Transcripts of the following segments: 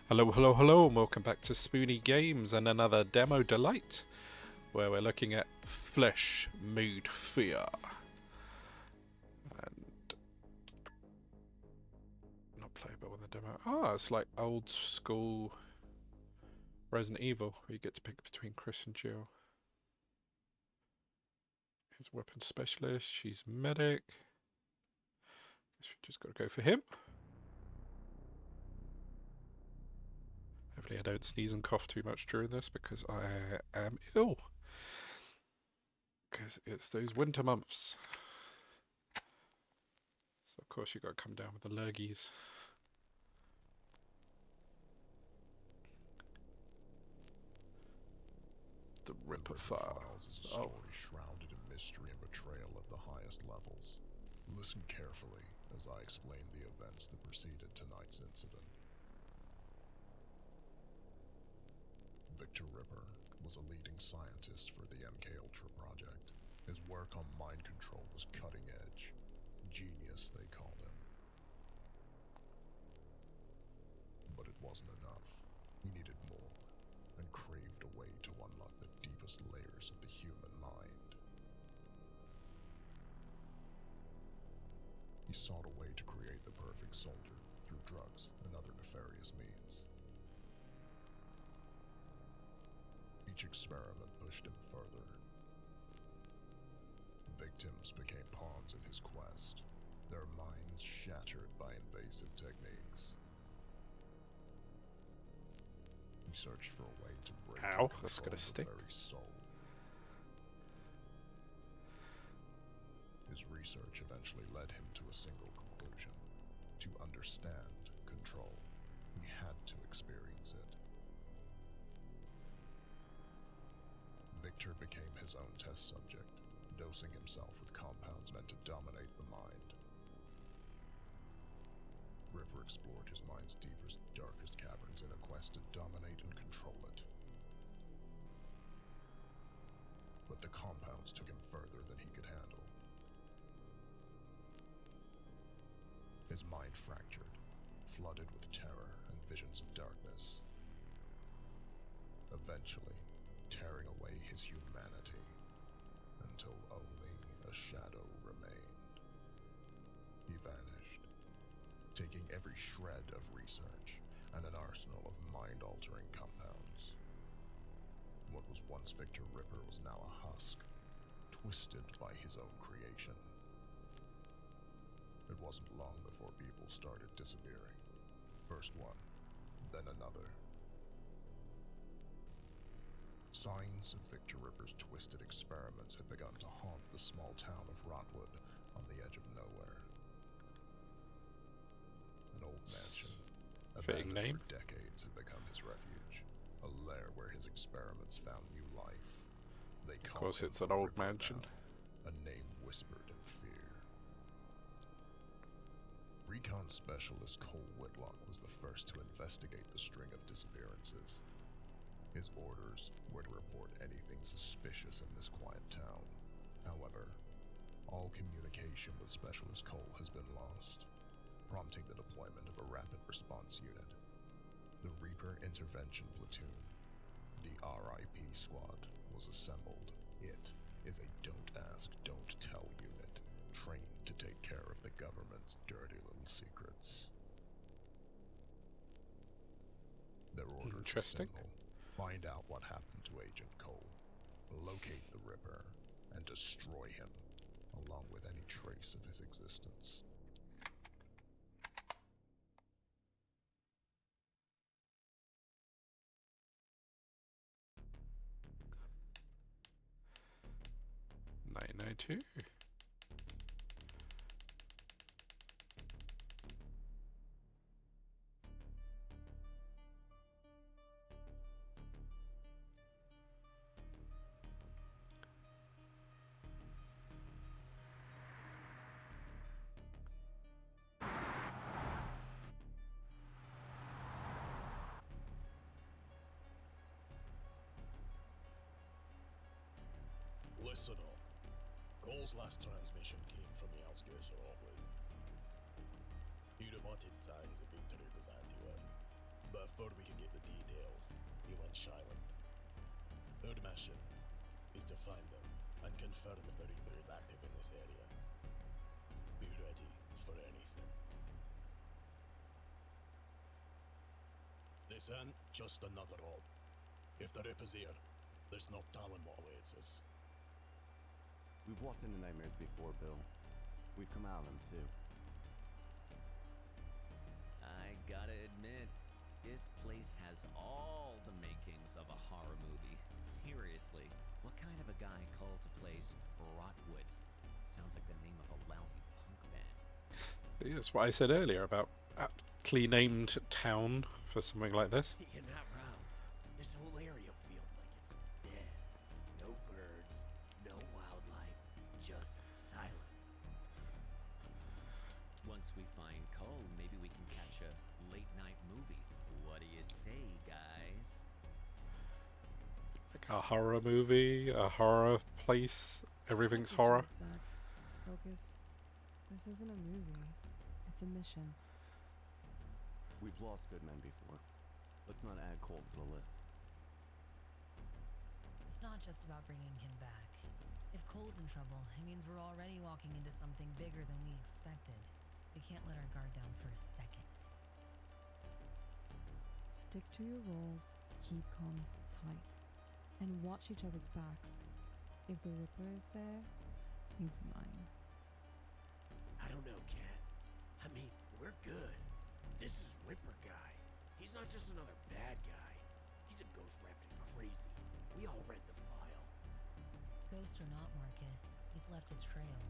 Hello, hello, hello, and welcome back to Spoonie Games and another Demo Delight, where we're looking at Flesh Made Fear. And not playable in the demo. Ah, it's like old school Resident Evil, where you get to pick between Chris and Jill. He's weapon specialist, she's medic. Guess we just gotta go for him. Hopefully I don't sneeze and cough too much during this because I am ill. Because it's those winter months. So of course you gotta come down with the lurgies. The Ripper Files is a Oh. story shrouded in mystery and betrayal at the highest levels. Listen carefully as I explain the events that preceded tonight's incident. Victor Ripper was a leading scientist for the MK Ultra project. His work on mind control was cutting edge. Genius, they called him. But it wasn't enough. He needed more, and craved a way to unlock the deepest layers of the human mind. He sought a way to create the perfect soldier through drugs and other nefarious means. Each experiment pushed him further. Victims became pawns in his quest, their minds shattered by invasive techniques. He searched for a way to break Ow, and that's control gonna the sting. very soul. His research eventually led him to a single conclusion. To understand control, he had to experience it. Victor became his own test subject, dosing himself with compounds meant to dominate the mind. Ripper explored his mind's deepest, darkest caverns in a quest to dominate and control it. But the compounds took him further than he could handle. His mind fractured, flooded with terror and visions of darkness. Eventually, tearing away his humanity, until only a shadow remained. He vanished, taking every shred of research and an arsenal of mind-altering compounds. What was once Victor Ripper was now a husk, twisted by his own creation. It wasn't long before people started disappearing. First one, then another. Signs of Victor Ripper's twisted experiments had begun to haunt the small town of Rotwood on the edge of nowhere. An old mansion, Fitting abandoned name. for decades, had become his refuge, a lair where his experiments found new life. They Of called course, him it's an the old Ripper mansion. now, a name whispered in fear. Recon Specialist Cole Whitlock was the first to investigate the string of disappearances. His orders were to report anything suspicious in this quiet town. However, all communication with Specialist Cole has been lost, prompting the deployment of a rapid response unit. The Reaper Intervention Platoon, the RIP Squad, was assembled. It is a don't ask, don't tell unit, trained to take care of the government's dirty little secrets. Their orders are Interesting. simple. Find out what happened to Agent Cole, locate the Ripper, and destroy him, along with any trace of his existence. $9.92. Listen up. Cole's last transmission came from the outskirts of Rockwood. He'd wanted signs of Victor Ripper's handiwork, but before we Island. Our mission is to find them and confirm if the Reaper is active in this area. Be ready for anything. This ain't just another orb. If the Reaper's here, there's no telling what awaits us. We've walked into nightmares before, Bill. We've come out of them, too. I gotta admit, this place has all the makings of a horror movie. Seriously, what kind of a guy calls a place Rotwood? Sounds like the name of a lousy punk band. See, that's what I said earlier about aptly named town for something like this. You're not wrong. This whole area feels like it's dead. No birds, no wildlife, just silence. Once we find Cole, maybe we can catch a late-night movie. What do you say, guys? Like a horror movie, a horror place, everything's Cut the horror. joke, Zach. Focus. This isn't a movie. It's a mission. We've lost good men before. Let's not add Cole to the list. It's not just about bringing him back. If Cole's in trouble, it means we're already walking into something bigger than we expected. We can't let our guard down for a second. Stick to your roles, keep comms tight, and watch each other's backs. If the Ripper is there, he's mine. I don't know, Cat. I mean, we're good. This is Ripper guy. He's not just another bad guy. He's a ghost wrapped in crazy. We all read the file. Ghost or not, Marcus, he's left a trail.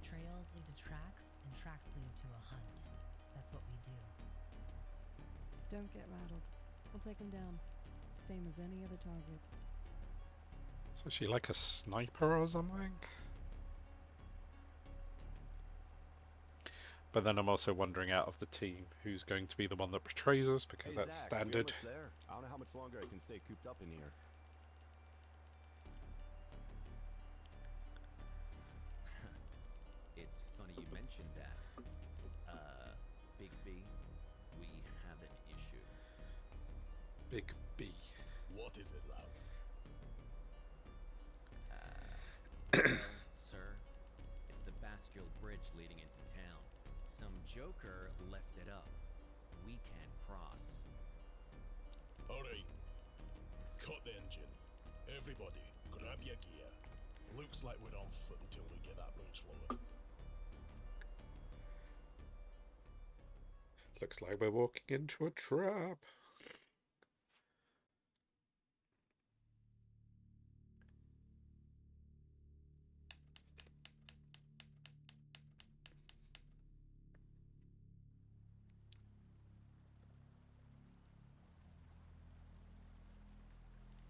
Trails lead to tracks, and tracks lead to a hunt. That's what we do. Don't get rattled. We'll take him down. Same as any other target. So is she like a sniper or something? But then I'm also wondering out of the team who's going to be the one that betrays us, because Hey, that's Zach, standard. We almost there. I don't know how much longer I can stay cooped up in here. It's funny you mentioned that. Big B, we have an issue. Big B. What is it, lad? Well, sir, it's the Bascule Bridge leading into town. Some joker left it up. We can't cross. Alright. Cut the engine. Everybody, grab your gear. Looks like we're on foot until we get that bridge lowered. Looks like we're walking into a trap.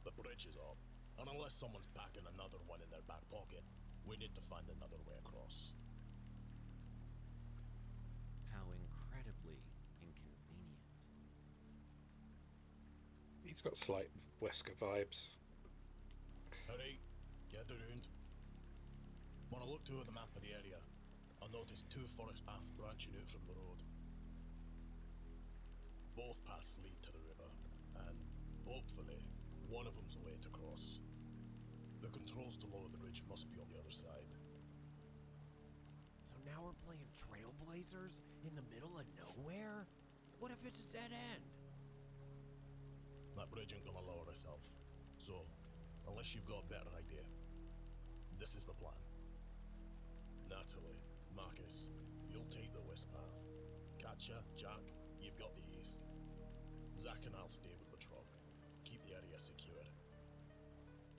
The bridge is up, and unless someone's packing another one in their back pocket, we need to find another way across. How incredibly inconvenient. He's got slight Wesker vibes. Alright, get around. When I looked over the map of the area, I noticed two forest paths branching out from the road. Both paths lead to the river, and hopefully, one of them's a way to cross. The controls to lower the bridge must be on the other side. So now we're playing Trailblazers in the middle of nowhere? What if it's a dead end? That bridge ain't gonna lower itself. So, unless you've got a better idea, this is the plan. Natalie, Marcus, you'll take the west path. Katja, Jack, you've got the east. Zach and I'll stay with the truck. Keep the area secure.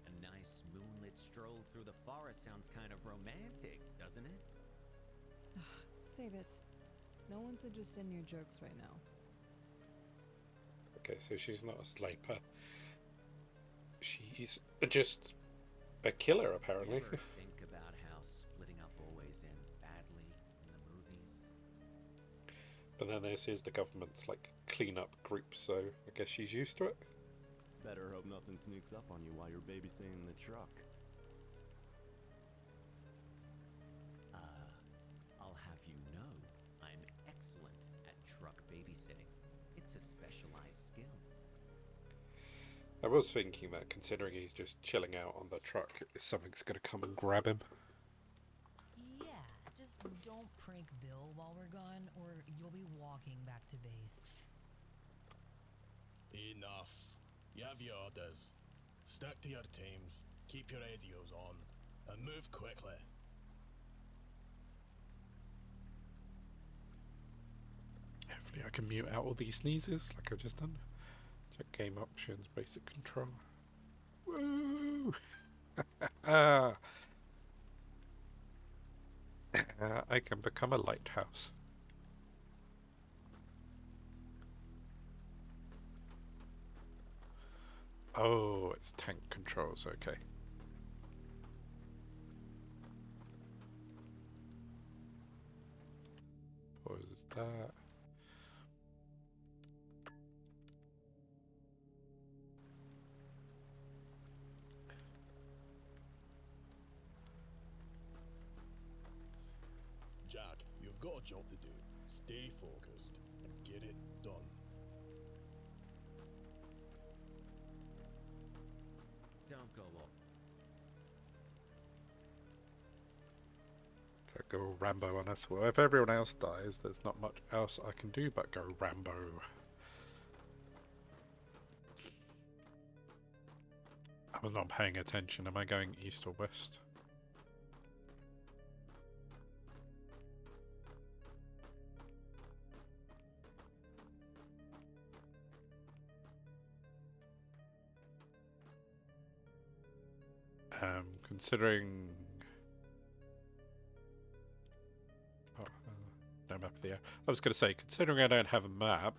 A nice moonlit stroll through the forest sounds kind of romantic, doesn't it? Save it. No one's interested in your jokes right now. Okay, so she's not a sniper. She's just a killer, apparently. Ever think about how splitting up always ends badly in the movies? But then this is the government's like clean-up group, so I guess she's used to it. Better hope nothing sneaks up on you while you're babysitting the truck. I'll have you know, I'm excellent at truck babysitting. It's a specialized skill. I was thinking that, considering he's just chilling out on the truck, something's going to come and grab him. Yeah, just don't prank Bill while we're gone, or you'll be walking back to base. Enough. You have your orders. Stick to your teams, keep your radios on, and move quickly. Hopefully I can mute out all these sneezes like I've just done. Check game options, basic control. Woo! I can become a lighthouse. Oh, it's tank controls, okay. What is that? Jack, you've got a job to do. Stay focused and get it done. Don't go low. Go Rambo on us. Well, if everyone else dies, there's not much else I can do but go Rambo. I was not paying attention. Am I going east or west? Considering... Oh, no map there. I was going to say, considering I don't have a map,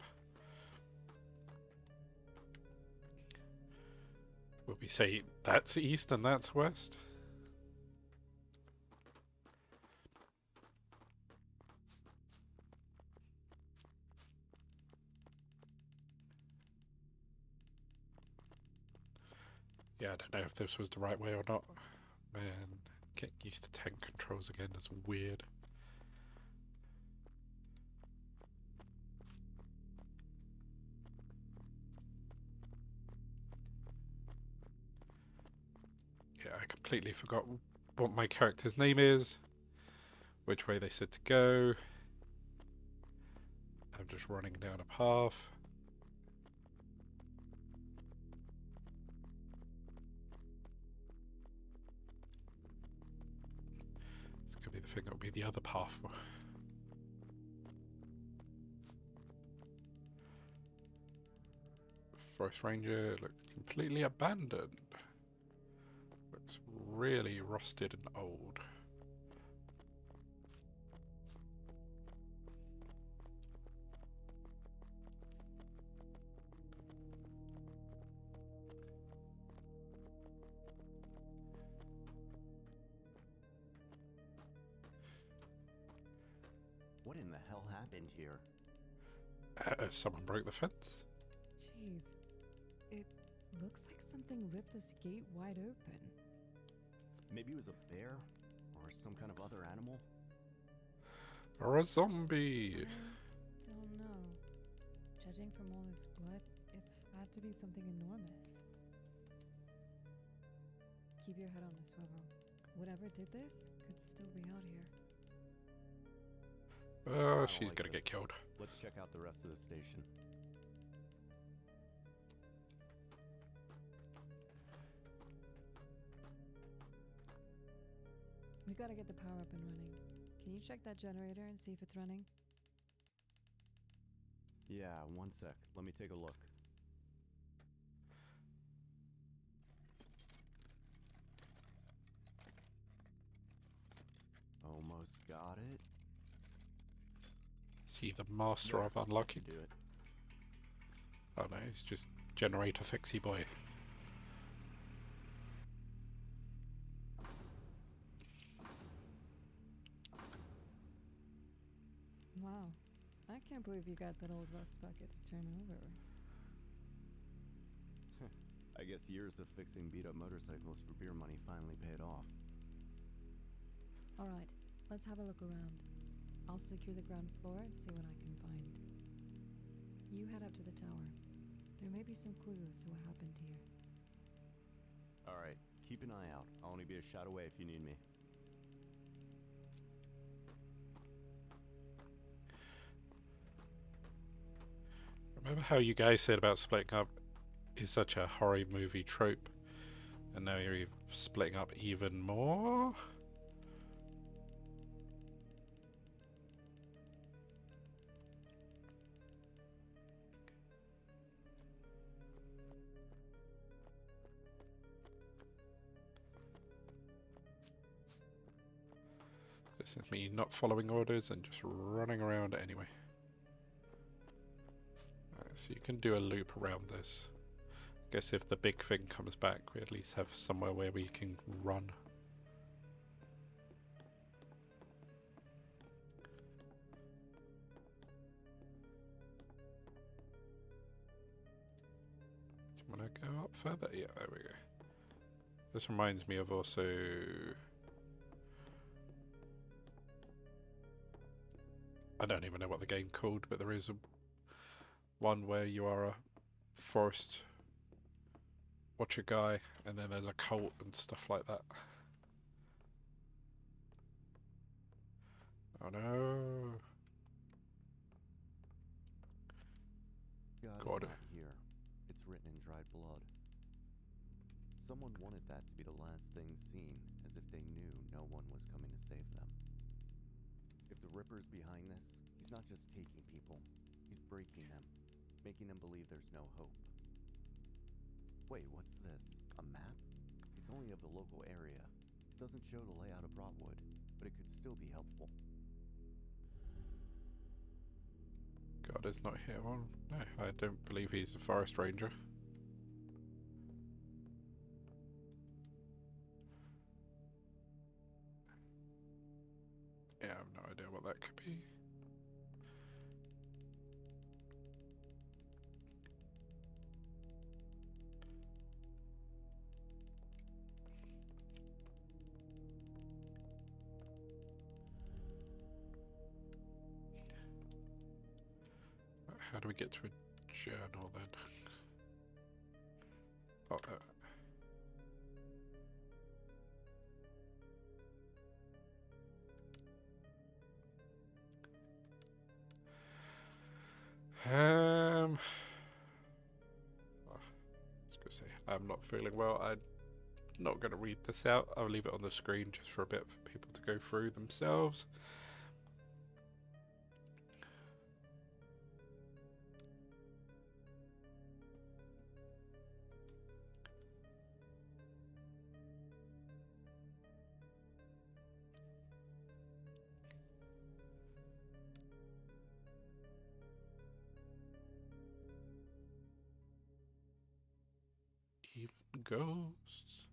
will we say that's east and that's west? Yeah, I don't know if this was the right way or not. Man, getting used to tank controls again is weird. Yeah, I completely forgot what my character's name is, which way they said to go. I'm just running down a path. This could be the thing, it'll be the other path. Forest Ranger looks completely abandoned. Looks really rusted and old. What in the hell happened here? Someone broke the fence. Jeez. It looks like something ripped this gate wide open. Maybe it was a bear? Or some kind of other animal? Or a zombie. I don't know. Judging from all this blood, it had to be something enormous. Keep your head on a swivel. Whatever did this could still be out here. Oh, I don't she's like gonna this. get killed. Let's check out the rest of the station. We gotta get the power up and running. Can you check that generator and see if it's running? Yeah, one sec. Let me take a look. Almost got it. Is he the master of unlocking? Do it. Oh no, he's just generator fixie boy. Wow. I can't believe you got that old rust bucket to turn over. I guess years of fixing beat-up motorcycles for beer money finally paid off. Alright, let's have a look around. I'll secure the ground floor and see what I can find. You head up to the tower. There may be some clues to what happened here. Alright, keep an eye out. I'll only be a shot away if you need me. Remember how you guys said about splitting up is such a horror movie trope, and now you're splitting up even more? This is me not following orders and just running around anyway. Alright, so you can do a loop around this. Guess if the big thing comes back, we at least have somewhere where we can run. Do you want to go up further? Yeah, there we go. This reminds me of also... I don't even know what the game called, but there is one where you are a forest watcher guy, and then there's a cult and stuff like that. Oh no! God is not here. It's written in dried blood. Someone wanted that to be the last thing seen, as if they knew no one was coming to save them. If the Ripper's behind this, he's not just taking people, he's breaking them, making them believe there's no hope. Wait, what's this? A map? It's only of the local area. It doesn't show the layout of Broadwood, but it could still be helpful. God is not here. Well, no, I don't believe he's a forest ranger. Yeah, I have no idea what that could be. How do we get to a journal then? Oh, I was gonna say I'm not feeling well. I'm not gonna read this out. I'll leave it on the screen just for a bit for people to go through themselves. Even ghosts.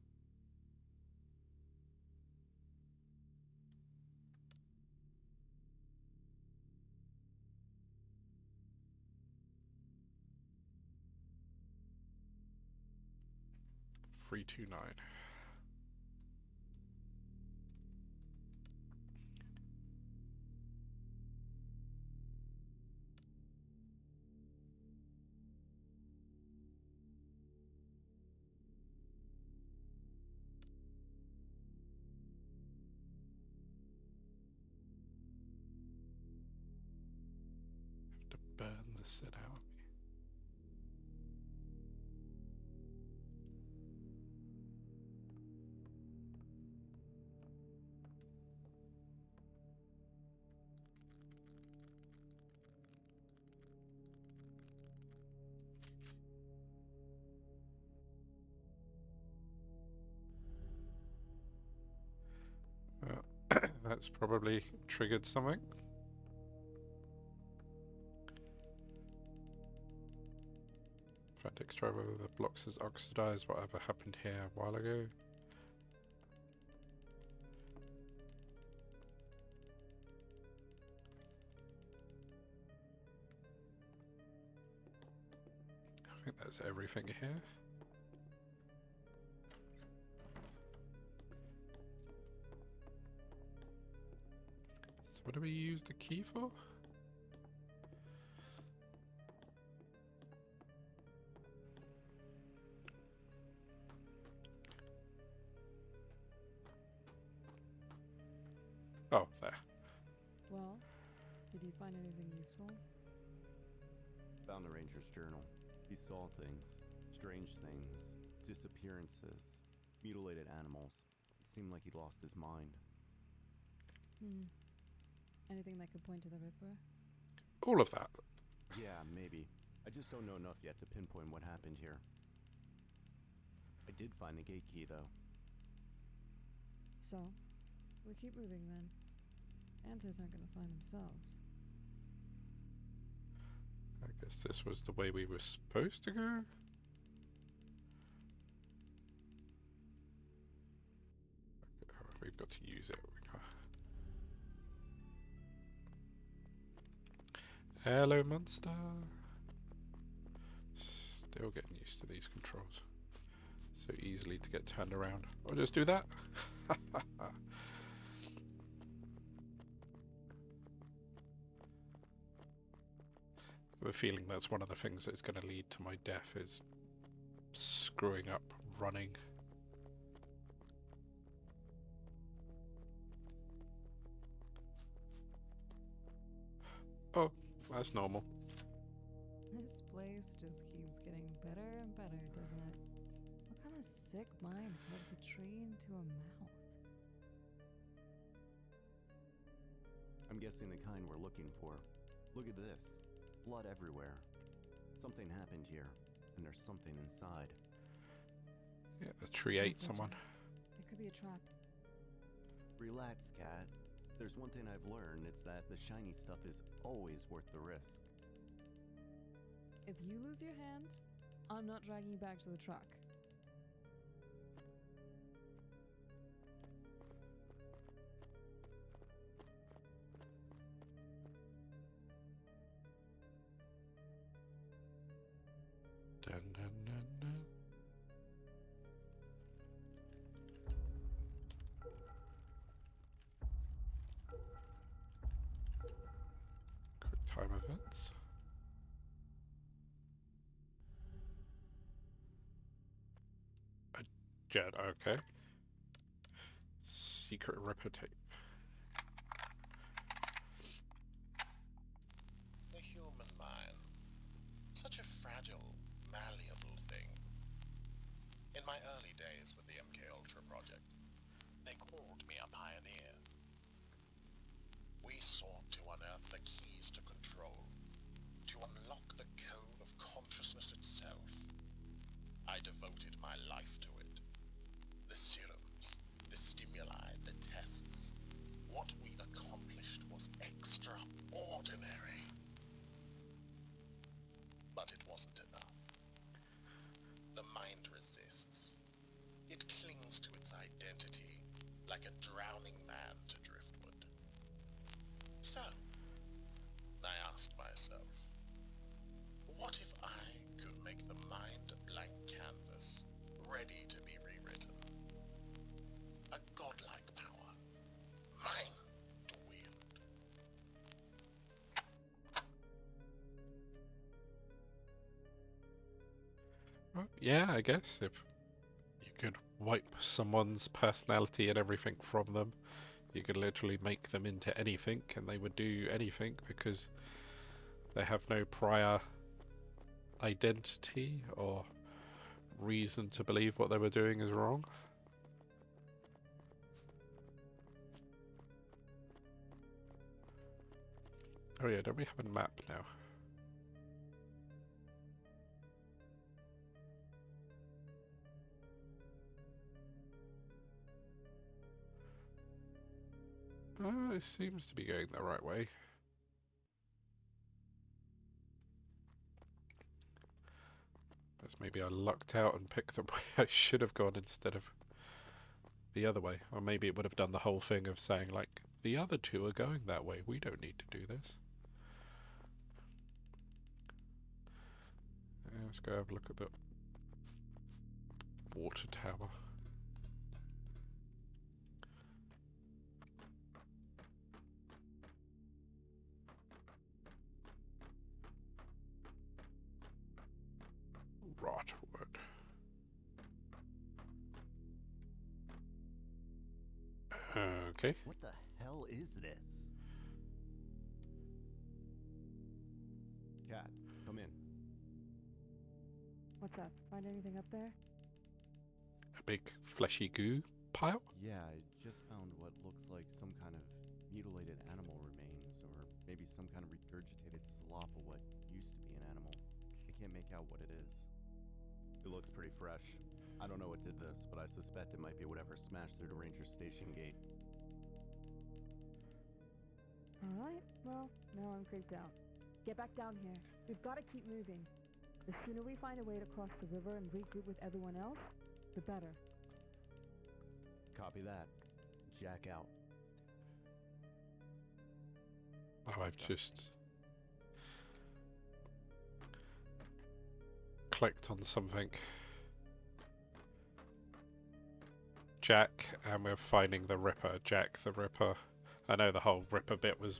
Three, 2, 9. Have to burn the set out. That's probably triggered something. Find extra whether the blocks is oxidized, whatever happened here a while ago. I think that's everything here. So what do we use the key for? Did you find anything useful? Found the ranger's journal. He saw things, strange things, disappearances, mutilated animals. It seemed like he'd lost his mind. Anything that could point to the Ripper? All of that. Yeah, maybe. I just don't know enough yet to pinpoint what happened here. I did find the gate key, though. So, we keep moving then. Answers aren't gonna find themselves. I guess this was the way we were supposed to go. Oh, we've got to use it. Hello, monster. Still getting used to these controls. So easily to get turned around. I'll just do that. I have a feeling that's one of the things that's going to lead to my death is screwing up running. Oh, that's normal. This place just keeps getting better and better, doesn't it? What kind of sick mind carves a tree into a mouth? I'm guessing the kind we're looking for. Look at this. Blood everywhere. Something happened here, and there's something inside. Yeah, the tree ate someone. It could be a trap. Relax, Cat. There's one thing I've learned, it's that the shiny stuff is always worth the risk. If you lose your hand, I'm not dragging you back to the truck. Dun, dun, dun, dun. Quick time events. A jet, okay. Secret Ripper tape. The human mind. Such a fragile, malleable thing. In my early days with the MK Ultra project, they called me a pioneer. We sought to unearth the keys to control, to unlock the code of consciousness itself. I devoted my life to it. The serums, the stimuli, the tests. What we accomplished was extraordinary. But it wasn't enough. The mind resists. It clings to its identity like a drowning man to driftwood. So, I asked myself, what if I could make the mind a blank canvas, ready to be rewritten? A godlike power, mine to wield. Well, yeah, I guess if you could wipe someone's personality and everything from them, you could literally make them into anything and they would do anything because they have no prior identity or reason to believe what they were doing is wrong. Oh yeah, don't we have a map now? It seems to be going the right way. As maybe I lucked out and picked the way I should have gone instead of the other way. Or maybe it would have done the whole thing of saying, like, the other two are going that way. We don't need to do this. Let's go have a look at the water tower. Rotwood. Okay. What the hell is this? What's up? Find anything up there? A big fleshy goo pile? Yeah, I just found what looks like some kind of mutilated animal remains, or maybe some kind of regurgitated slop of what used to be an animal. I can't make out what it is. It looks pretty fresh. I don't know what did this, but I suspect it might be whatever smashed through the ranger station gate. Alright, well, now I'm creeped out. Get back down here. We've got to keep moving. The sooner we find a way to cross the river and regroup with everyone else, the better. Copy that. Jack out. Oh, I've just clicked on something. Jack, and we're finding the Ripper. Jack the Ripper. I know the whole Ripper bit was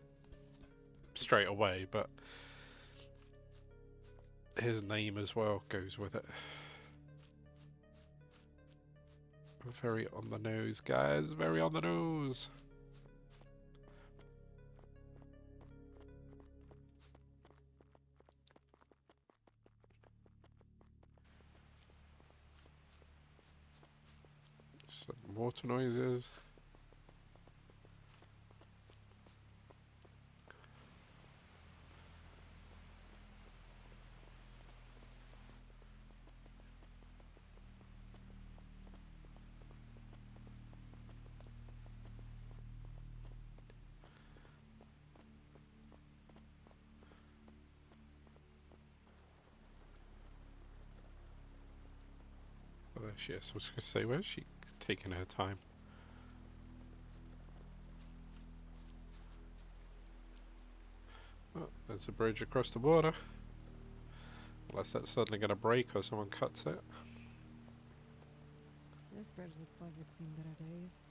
straight away, but his name as well goes with it. Very on the nose, guys. Very on the nose. Some water noises. Oh, there she is. I was going to say, where's she taking her time? Oh, there's a bridge across the water. Unless that's suddenly going to break or someone cuts it. This bridge looks like it's seen better days.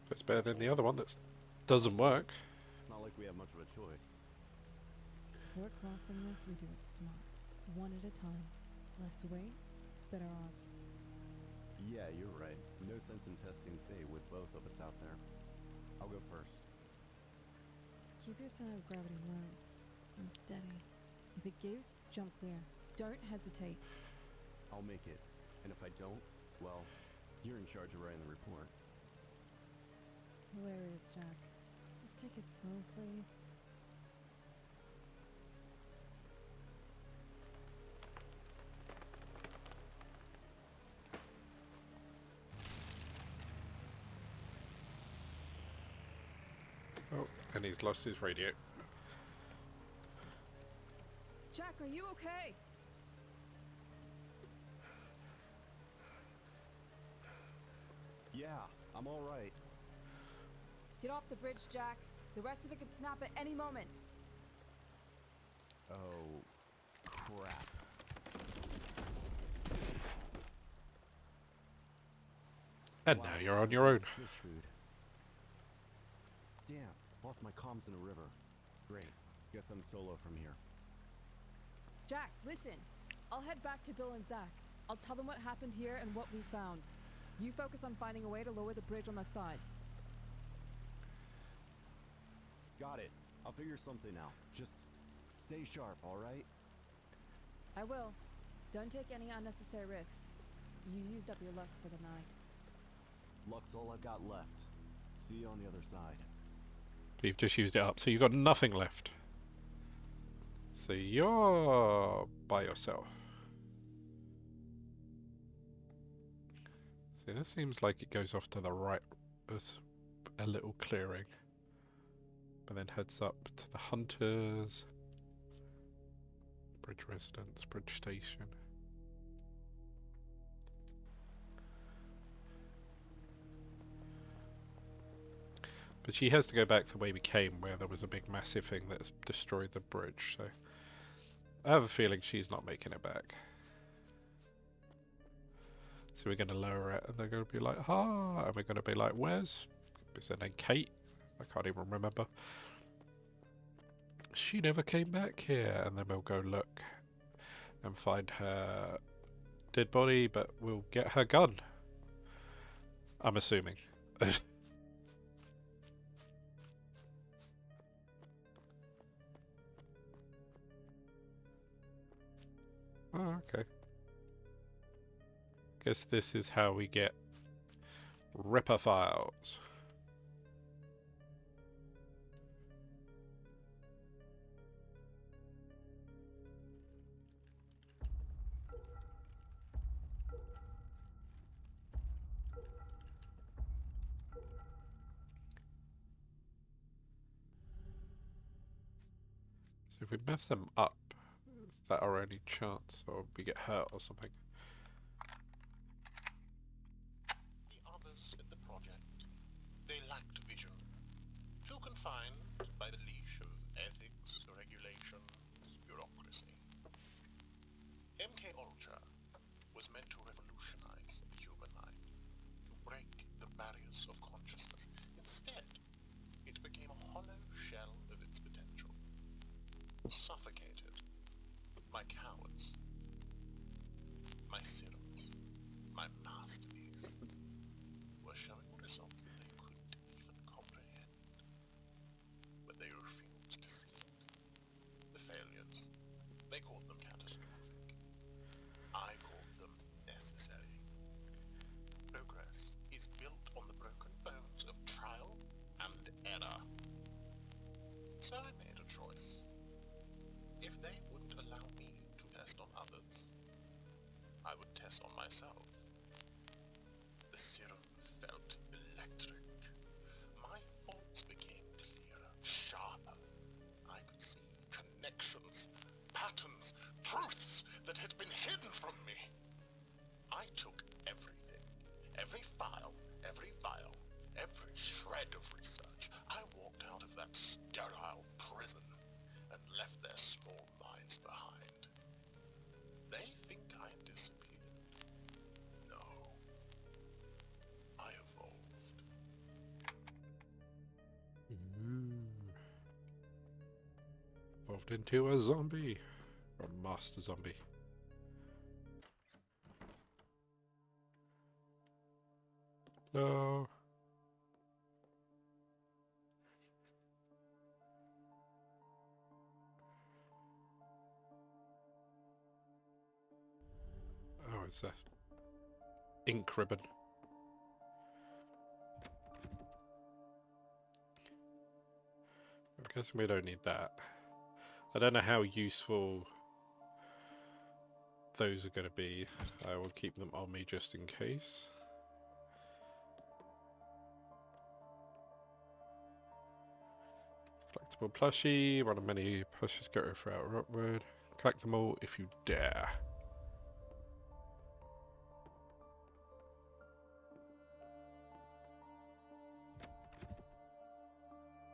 But it's better than the other one that doesn't work. Not like we have much of a choice. If we're crossing this, we do it smart. One at a time. Less weight, better odds. Yeah, you're right. No sense in testing fate with both of us out there. I'll go first. Keep your center of gravity low. Move steady. If it gives, jump clear. Don't hesitate. I'll make it. And if I don't, well, you're in charge of writing the report. Hilarious, Jack. Just take it slow, please. Oh, and he's lost his radio. Jack, are you okay? Yeah, I'm all right. Get off the bridge, Jack. The rest of it could snap at any moment. Oh, crap. And now you're on your own. Fish food. Damn, lost my comms in a river. Great. Guess I'm solo from here. Jack, listen. I'll head back to Bill and Zach. I'll tell them what happened here and what we found. You focus on finding a way to lower the bridge on the side. Got it. I'll figure something out. Just stay sharp, all right? I will. Don't take any unnecessary risks. You used up your luck for the night. Luck's all I've got left. See you on the other side. You've just used it up, so you've got nothing left. So you're by yourself. See, this seems like it goes off to the right as a little clearing. But then heads up to the hunters. Bridge residence, bridge station. But she has to go back the way we came, where there was a big massive thing that's destroyed the bridge, so I have a feeling she's not making it back. So we're going to lower it, and they're going to be like, and we're going to be like, where's... Is her name Kate? I can't even remember. She never came back here, and then we'll go look and find her dead body, but we'll get her gun. I'm assuming. Oh, okay. Guess this is how we get Ripper files. So if we mess them up, is that our only chance, or we get hurt or something? The others in the project, they lacked vision. Too confined by the leash of ethics, regulations, bureaucracy. MK Ultra was meant to revolutionize the human mind, to break the barriers of consciousness. Instead, it became a hollow shell of its potential, suffocated by cowards. My serums, my masterpiece, were showing results that they couldn't even comprehend, but they refused to see it. The failures, they called them catastrophic. I called them necessary. Progress is built on the broken bones of trial and error. So I made a choice. If they wouldn't allow me to test on others, I would test on myself. The serum felt electric. My thoughts became clearer, sharper. I could see connections, patterns, truths that had been hidden from me. I took everything, every file, every vial, every shred of research. I walked out of that sterile prison and left their small minds behind. They think I disappeared. No. I evolved. Evolved into a zombie. Or a master zombie. No. Oh, it's that ink ribbon. I'm guessing we don't need that. I don't know how useful those are going to be. I will keep them on me just in case. Collectible plushie. One of many plushies go throughout Rockwood. Collect them all if you dare.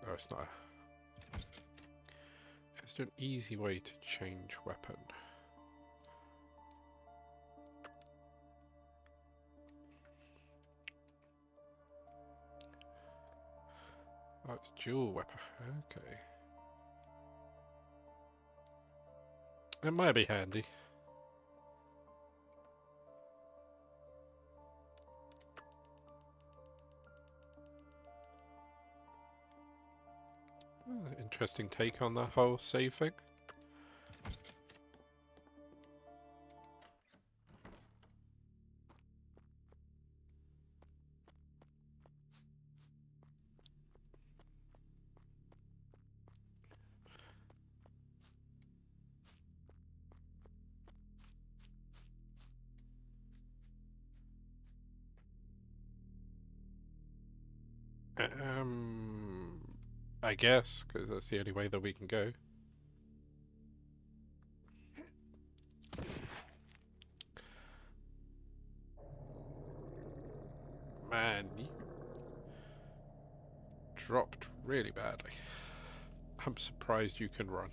Oh, it's not. It's an easy way to change weapon. Oh, it's dual weapon. Okay. It might be handy. Interesting take on the whole save thing. I guess, because that's the only way that we can go. Man, you dropped really badly. I'm surprised you can run.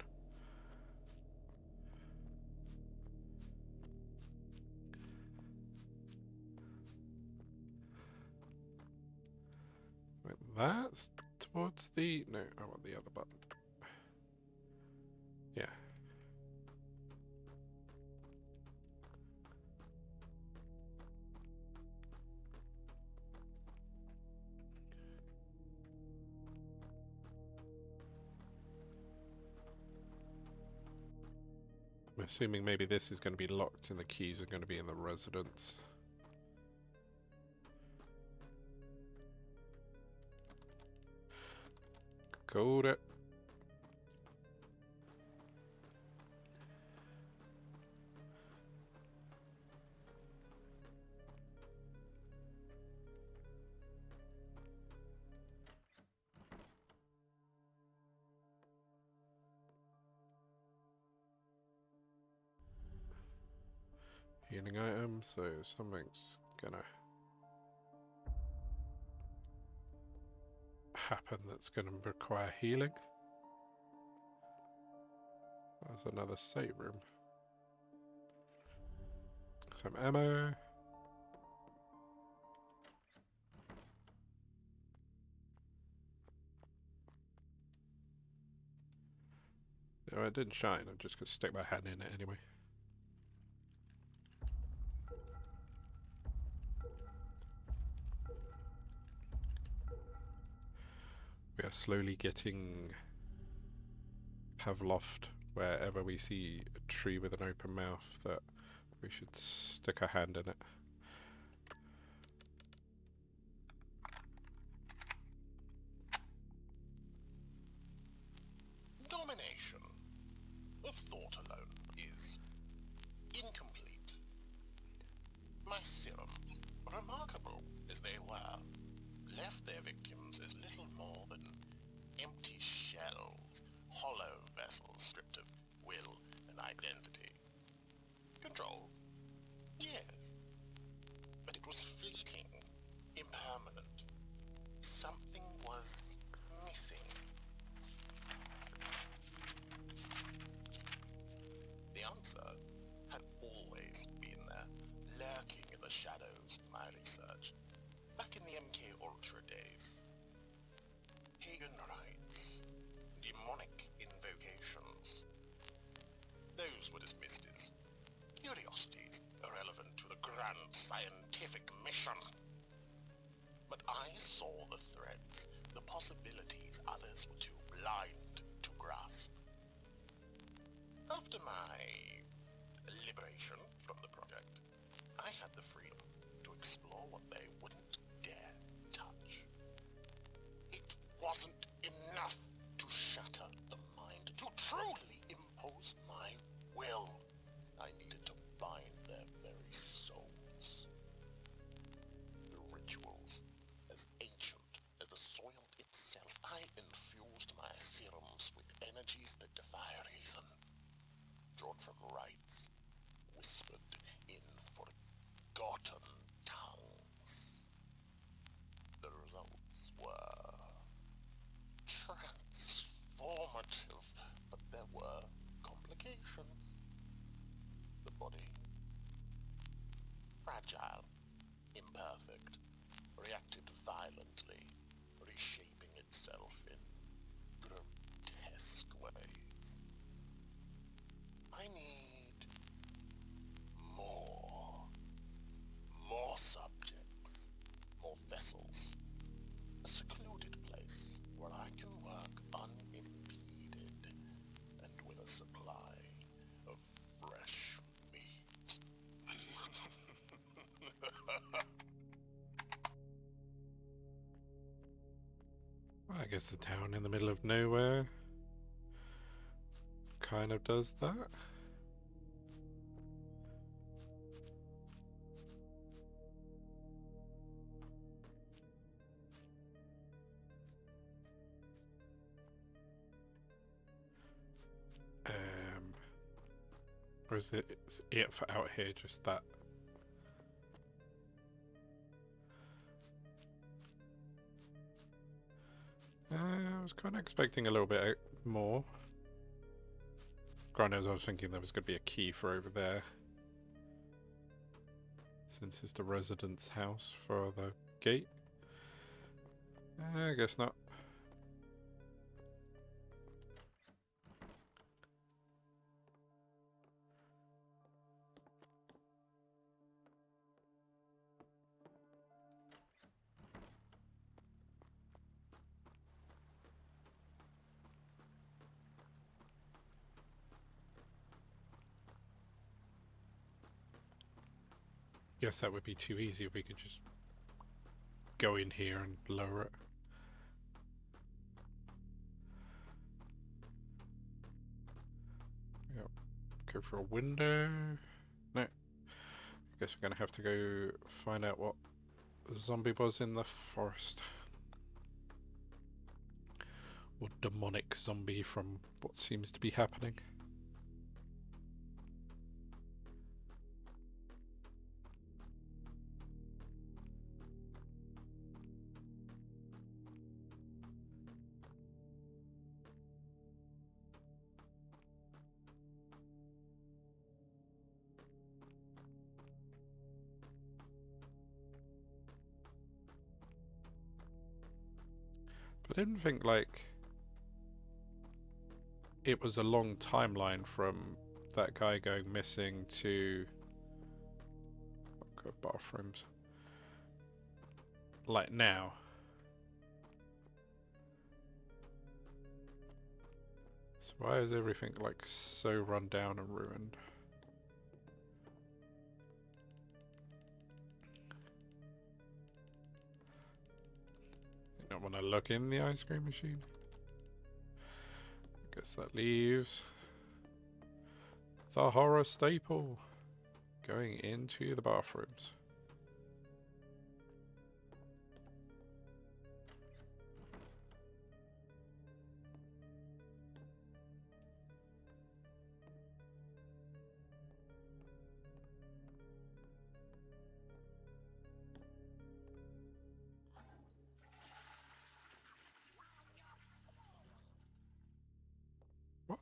Wait, that's towards the... No, I want the other button. Yeah. I'm assuming maybe this is going to be locked and the keys are going to be in the residence. Called it. Healing item, so something's gonna happen that's gonna require healing. There's another save room. Some ammo. No, it didn't shine. I'm just gonna stick my hand in it anyway. We are slowly getting Pavloved wherever we see a tree with an open mouth that we should stick a hand in it. Domination of thought alone is incomplete. My serums, remarkable as they were, left their victims as little more than empty shells, hollow vessels stripped of will and identity. Control? Yes. But it was fleeting, impermanent. Something was missing. The answer had always been there, lurking in the shadows of my research. Back in the MK Ultra days. Pagan rites, demonic invocations. Those were dismissed as curiosities irrelevant to the grand scientific mission. But I saw the threads, the possibilities others were too blind to grasp. After my liberation from the project, I had the freedom to explore what they wouldn't dare touch. It wasn't enough to shatter the mind, to truly impose my will. I needed to bind their very souls. The rituals, as ancient as the soil itself, I infused my serums with energies that defy reason, drawn from rites, whispered in forgotten tongues. The results were transformative, but there were complications. The body, fragile, imperfect, reacted violently, reshaping itself in grotesque ways. I need more subjects, more vessels, a secluded place where I can work unimpeded and with a supply of fresh meat. I guess the town in the middle of nowhere kind of does that. Or is it for out here just that? I was kind of expecting a little bit more. Granted, I was thinking there was going to be a key for over there, since it's the residence house for the gate. I guess not. Guess that would be too easy if we could just go in here and lower it. Yep. Go for a window. No. I guess we're gonna have to go find out what the zombie was in the forest. Or demonic zombie from what seems to be happening. But I didn't think, like, it was a long timeline from that guy going missing to bathrooms. Like now. So why is everything like so run down and ruined? You don't want to look in the ice cream machine? I guess that leaves the horror staple going into the bathrooms. What?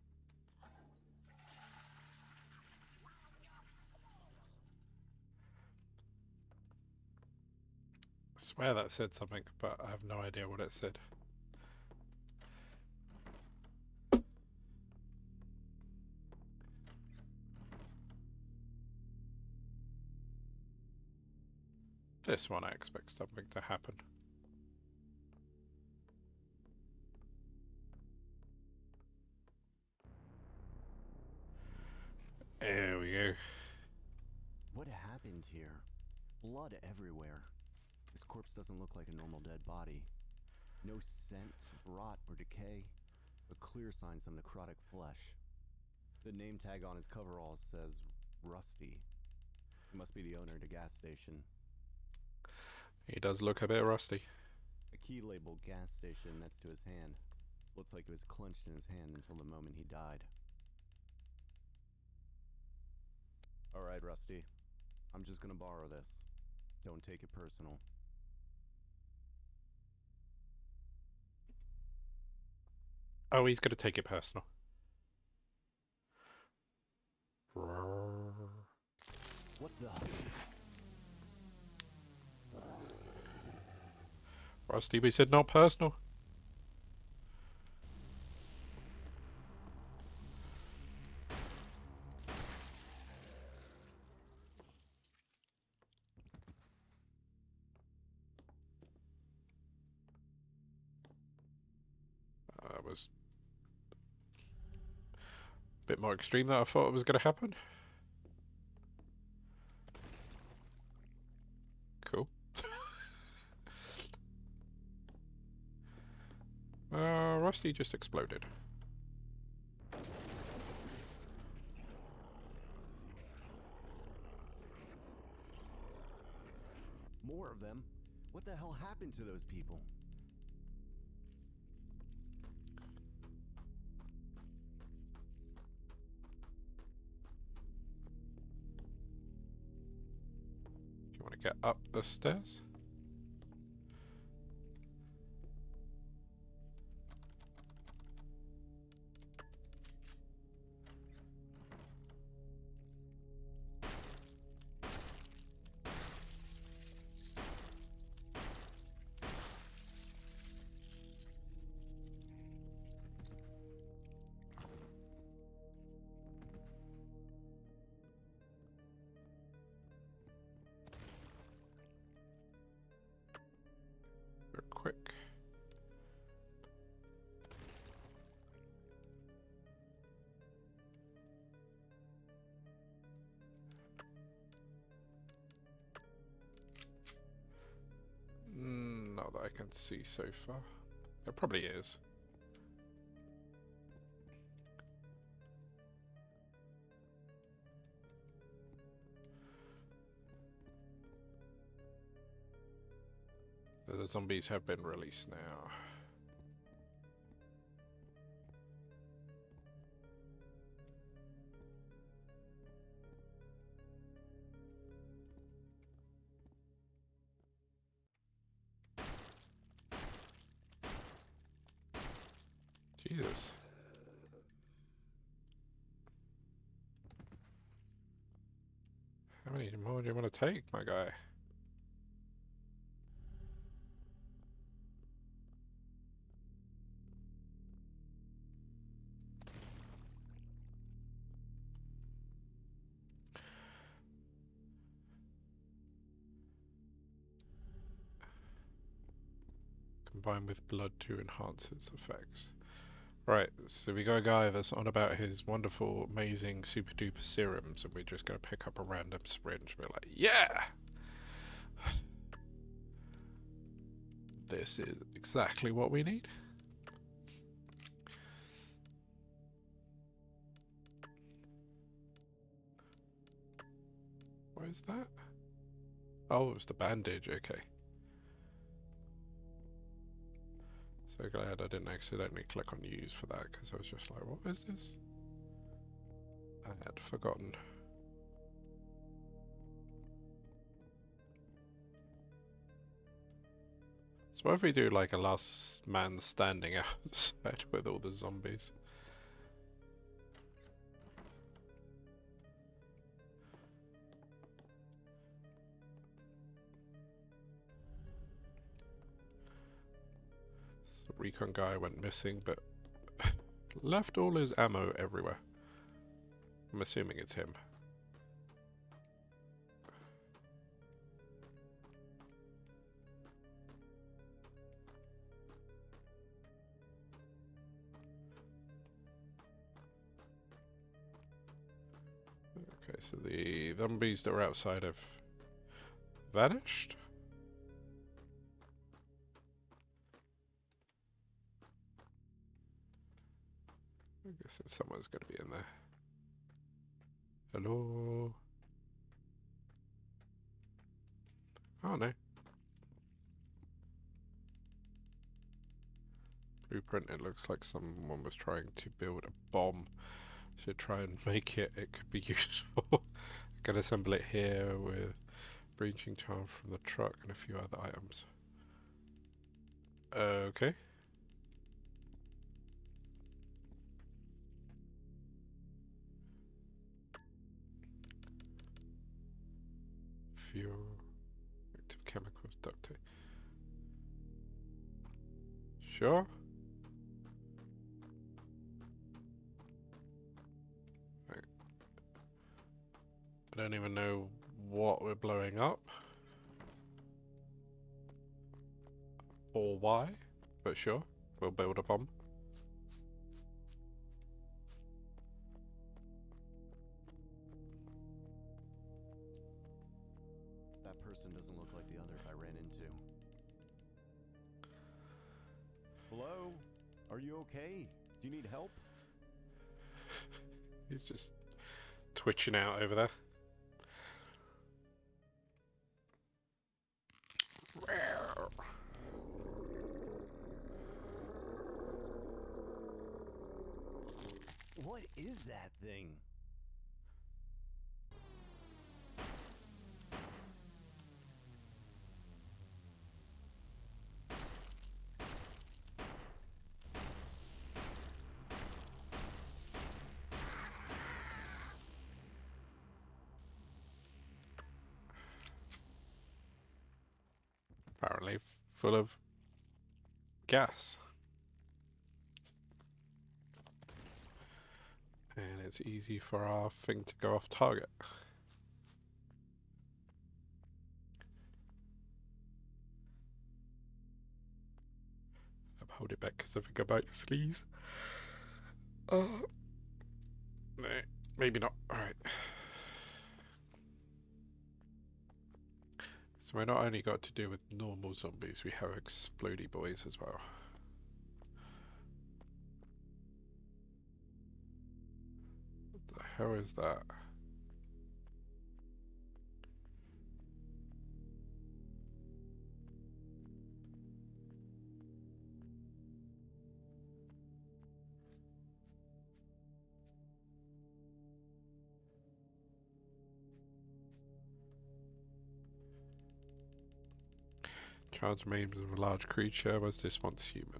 I swear that said something, but I have no idea what it said. This one I expect something to happen. There we go. What happened here? Blood everywhere. This corpse doesn't look like a normal dead body. No scent, rot, or decay, but clear signs of necrotic flesh. The name tag on his coveralls says Rusty. He must be the owner of the gas station. He does look a bit rusty. A key labeled gas station next to his hand. Looks like it was clenched in his hand until the moment he died. Alright, Rusty. I'm just gonna borrow this. Don't take it personal. Oh, he's gonna take it personal. What the? Rusty, we said not personal. That was a bit more extreme than I thought it was going to happen. Cool. Rusty just exploded. More of them? What the hell happened to those people? Do you want to get up the stairs? I can see so far. It probably is. The zombies have been released now. Jesus. How many more do you want to take, my guy? Combine with blood to enhance its effects. Right, so we got a guy that's on about his wonderful, amazing, super duper serums, and we're just gonna pick up a random syringe. We're like, yeah! This is exactly what we need. What is that? Oh, it was the bandage, okay. So glad I didn't accidentally click on use for that, because I was just like, what is this? I had forgotten. So what if we do like a last man standing outside with all the zombies? The recon guy went missing, but left all his ammo everywhere. I'm assuming it's him. Okay, so the zombies that were outside have vanished. I guess someone's going to be in there. Hello? Oh no. Blueprint, it looks like someone was trying to build a bomb. Should try and make it, it could be useful. I can assemble it here with breaching charm from the truck and a few other items. Okay. Fuel, active chemicals, duct tape. Sure. Right. I don't even know what we're blowing up. Or why, but sure, we'll build a bomb. That person doesn't look like the others I ran into. Hello? Are you okay? Do you need help? He's just twitching out over there. What is that thing? Apparently full of gas. And it's easy for our thing to go off target. I'll hold it back because I think I might sneeze. No, maybe not. Alright. So So we not only got to deal with normal zombies, we have explodey boys as well. What the hell is that? Charged remains of a large creature. Was this once human?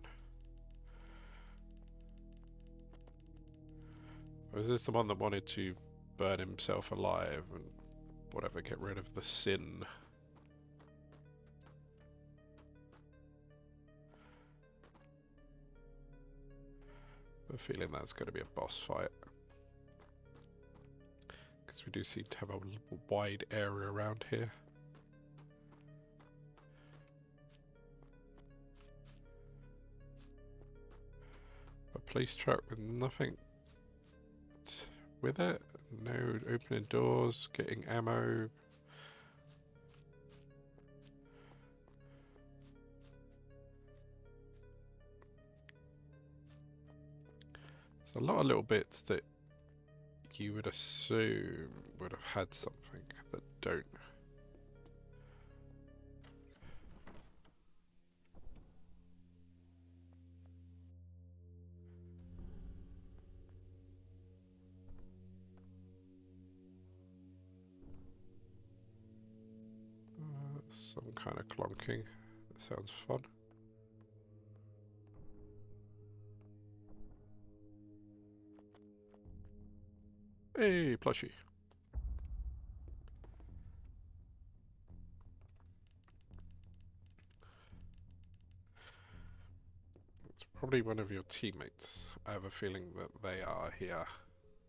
Or is this the one that wanted to burn himself alive and whatever, get rid of the sin? I have a feeling that's going to be a boss fight. Because we do seem to have a wide area around here. A police truck with nothing with it. No opening doors, getting ammo. There's a lot of little bits that you would assume would have had something that don't. Some kind of clonking. That sounds fun. Hey, plushie. It's probably one of your teammates. I have a feeling that they are here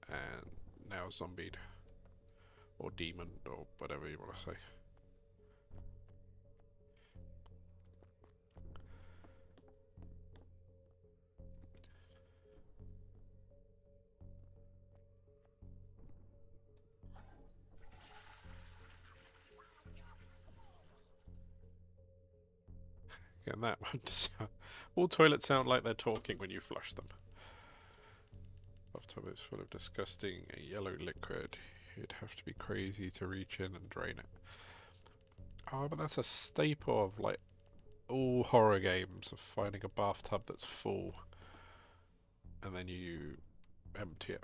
and now zombied. Or demon, or whatever you want to say. Yeah, and that one sound. All toilets sound like they're talking when you flush them. Bathtub is full of disgusting yellow liquid. You'd have to be crazy to reach in and drain it. Oh, but that's a staple of like all horror games, of finding a bathtub that's full and then you empty it.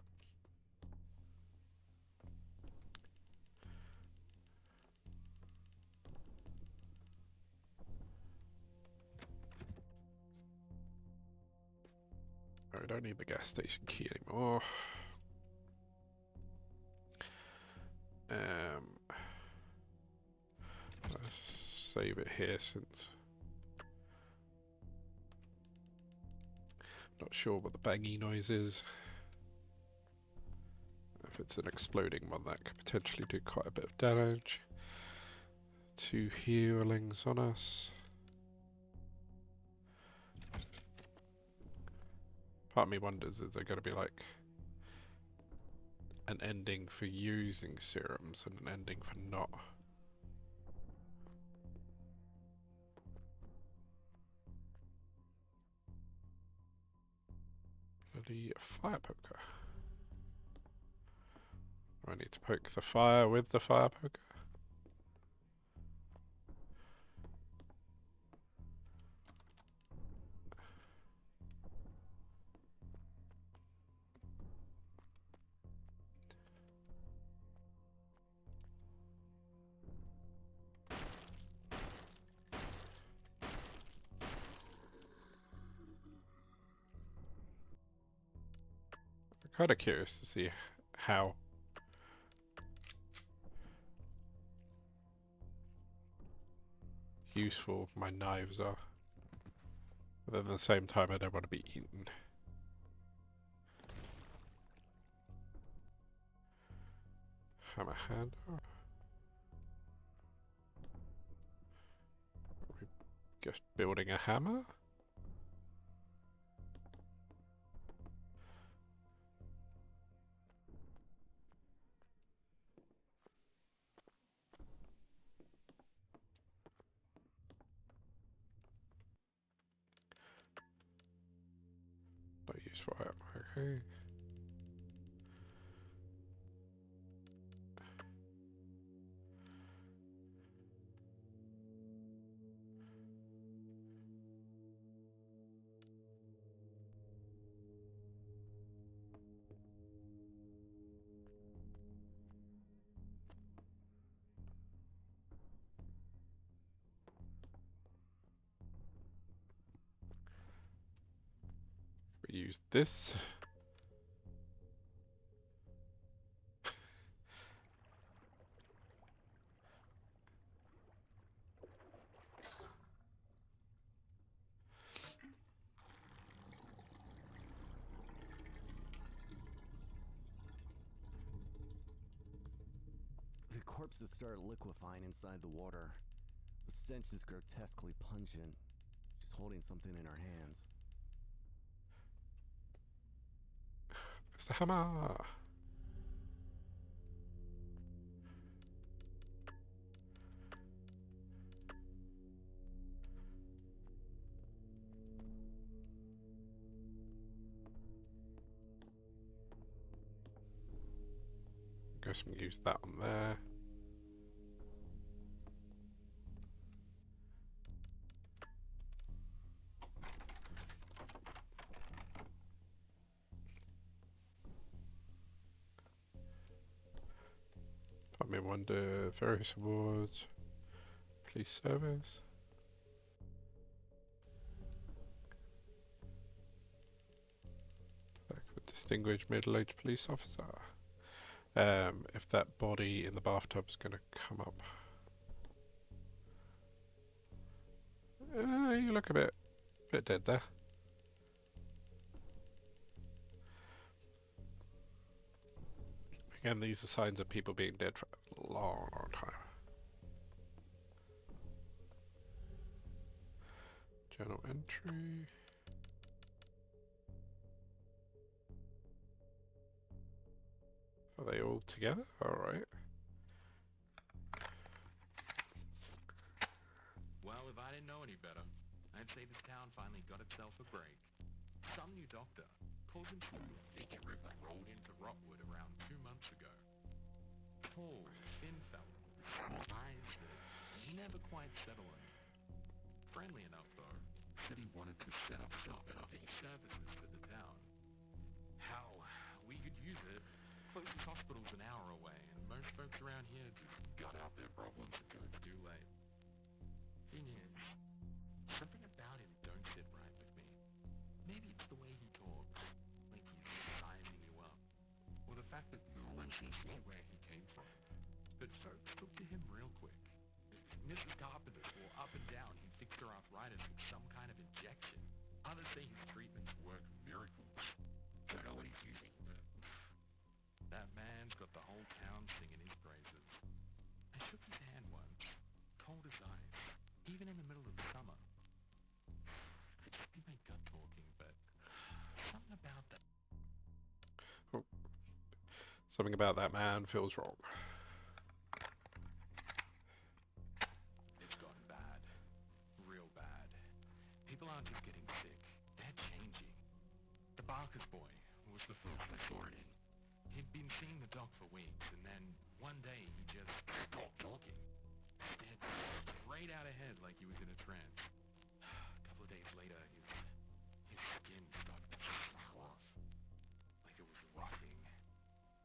Oh, I don't need the gas station key anymore. Let's save it here since not sure what the bangy noise is. If it's an exploding one, that could potentially do quite a bit of damage. 2 healings on us. Part of me wonders, is there going to be like an ending for using serums and an ending for not? Bloody fire poker. I need to poke the fire with the fire poker. I'm kind of curious to see how useful my knives are. But then at the same time, I don't want to be eaten. Hammer handle. Are we just building a hammer? use fire. Okay. We use this. The corpses start liquefying inside the water. The stench is grotesquely pungent. She's holding something in her hands. It's the hammer. Guess we can use that on there. I may wonder various awards, police service. Like a distinguished middle-aged police officer. If that body in the bathtub is going to come up. You look a bit dead there. Again, these are signs of people being dead for a long, long time. Journal entry. Are they all together? Alright. Well, if I didn't know any better, I'd say this town finally got itself a break. Some new doctor calls himself Vicky Ripper rolled into Rockwood around 2 months ago. Tall, thin fella, eyes that never quite settle on you. Friendly enough, though. Said he wanted to set up shop and offer services to the town. How we could use it. Closest hospital's an hour away, and most folks around here just got out their problems until it's too late. Thing is, something about him don't sit right with me. Maybe it's the way he talks, like he's sizing you up, or the fact that no one seems to know where he came from. But folks took to him real quick. Mrs. Carpenter swore up and down he fixed her arthritis with some kind of injection. Others say his treatments work miracles. Don't know what he's using, but that man's got the whole town singing his praises. I shook his hand once, cold as ice, even in the middle of summer. Could just be my gut talking, but something about that. Oh. Something about that man feels wrong. It's gotten bad. Real bad. People aren't just getting sick, they're changing. The Barker's boy was the first I saw it in. He'd been seeing the doc for weeks, and then one day he just stopped talking. Stared straight out ahead like he was in a trance. A couple of days later, his skin started to slough off. Like it was rotting.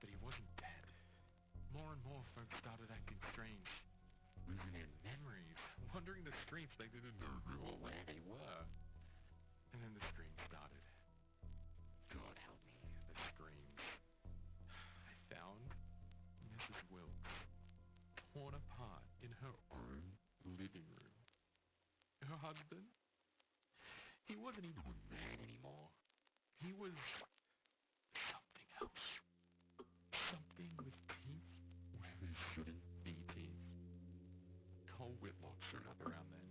But he wasn't dead. More and more folks started acting strange. Losing their memories. Wandering the streets like they didn't know who or where they were. And then the screams started. God help me, the screams. I found Mrs. Wilkes, torn apart in her own living room. Her husband? He wasn't even a man anymore. He was something else. Something with teeth where there shouldn't be teeth. Cole Whitlock showed up around then.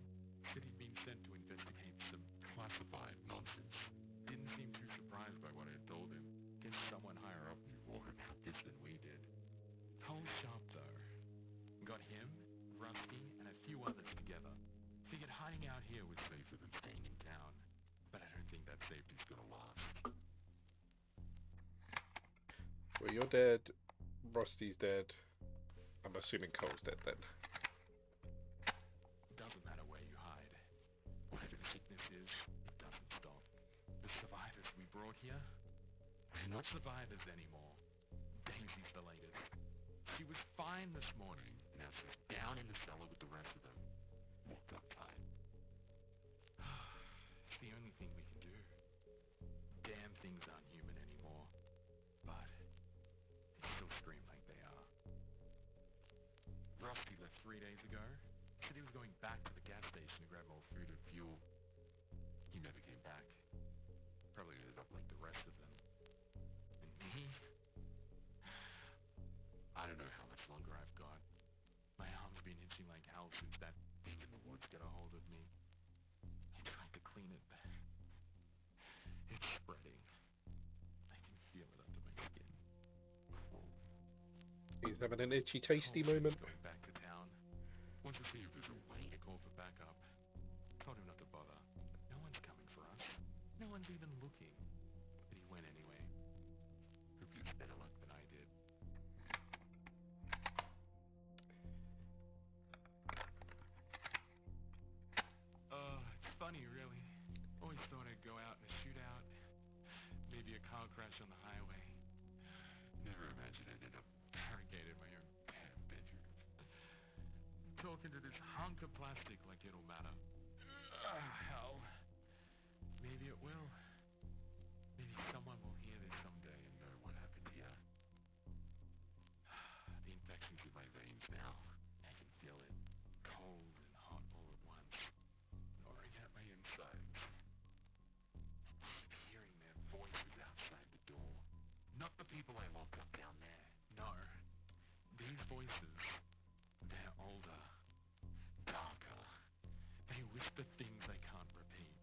Said he'd been sent to investigate some classified nonsense. Didn't seem too surprised by what I had told him. Guess someone higher up knew more about this than we did. Cole's sharp though. Got him, Rusty, and a few others together. Figured hiding out here was safer than staying in town. But I don't think that safety's gonna last. Well, you're dead. Rusty's dead. I'm assuming Cole's dead then. Doesn't matter where you hide. Whatever the sickness is, it doesn't stop. The survivors we brought here, they're not survivors anymore. Daisy's the latest. She was fine this morning. Now she's down in the cellar with the rest of them. Locked up tight. It's the only thing we can do. Damn things aren't human anymore. But they still scream like they are. Rusty left 3 days ago. Said he was going back to the gas station to grab more food and fuel. He never came back. Probably ended up like the rest of them. And me? I don't know how much longer I've got. My arm's been itching like hell since that thing in the woods got a hold of me. I tried to clean it, but it's spreading. I can feel it under my skin. He's having an itchy tasty moment. Going back to town. Wants to see if there's a way to call for backup. Told him not to bother. No one's coming for us. No one's even looking. But he went anyway. Hope he has better luck than I did. It's funny, really. Always thought I'd go out in a shootout. Maybe a car crash on the highway. Never imagined I'd end up barricaded in my own damn bedroom. Talking to this hunk of plastic like it'll matter. Hell. Maybe it will. Maybe someone will hear this someday and know what happened here. The infection's in my veins now. I can feel it. Cold and hot all at once. Gnawing at my insides. I keep hearing their voices outside the door. Not the people I locked up down there. No. These voices, they're older. Darker. They whisper things I can't repeat.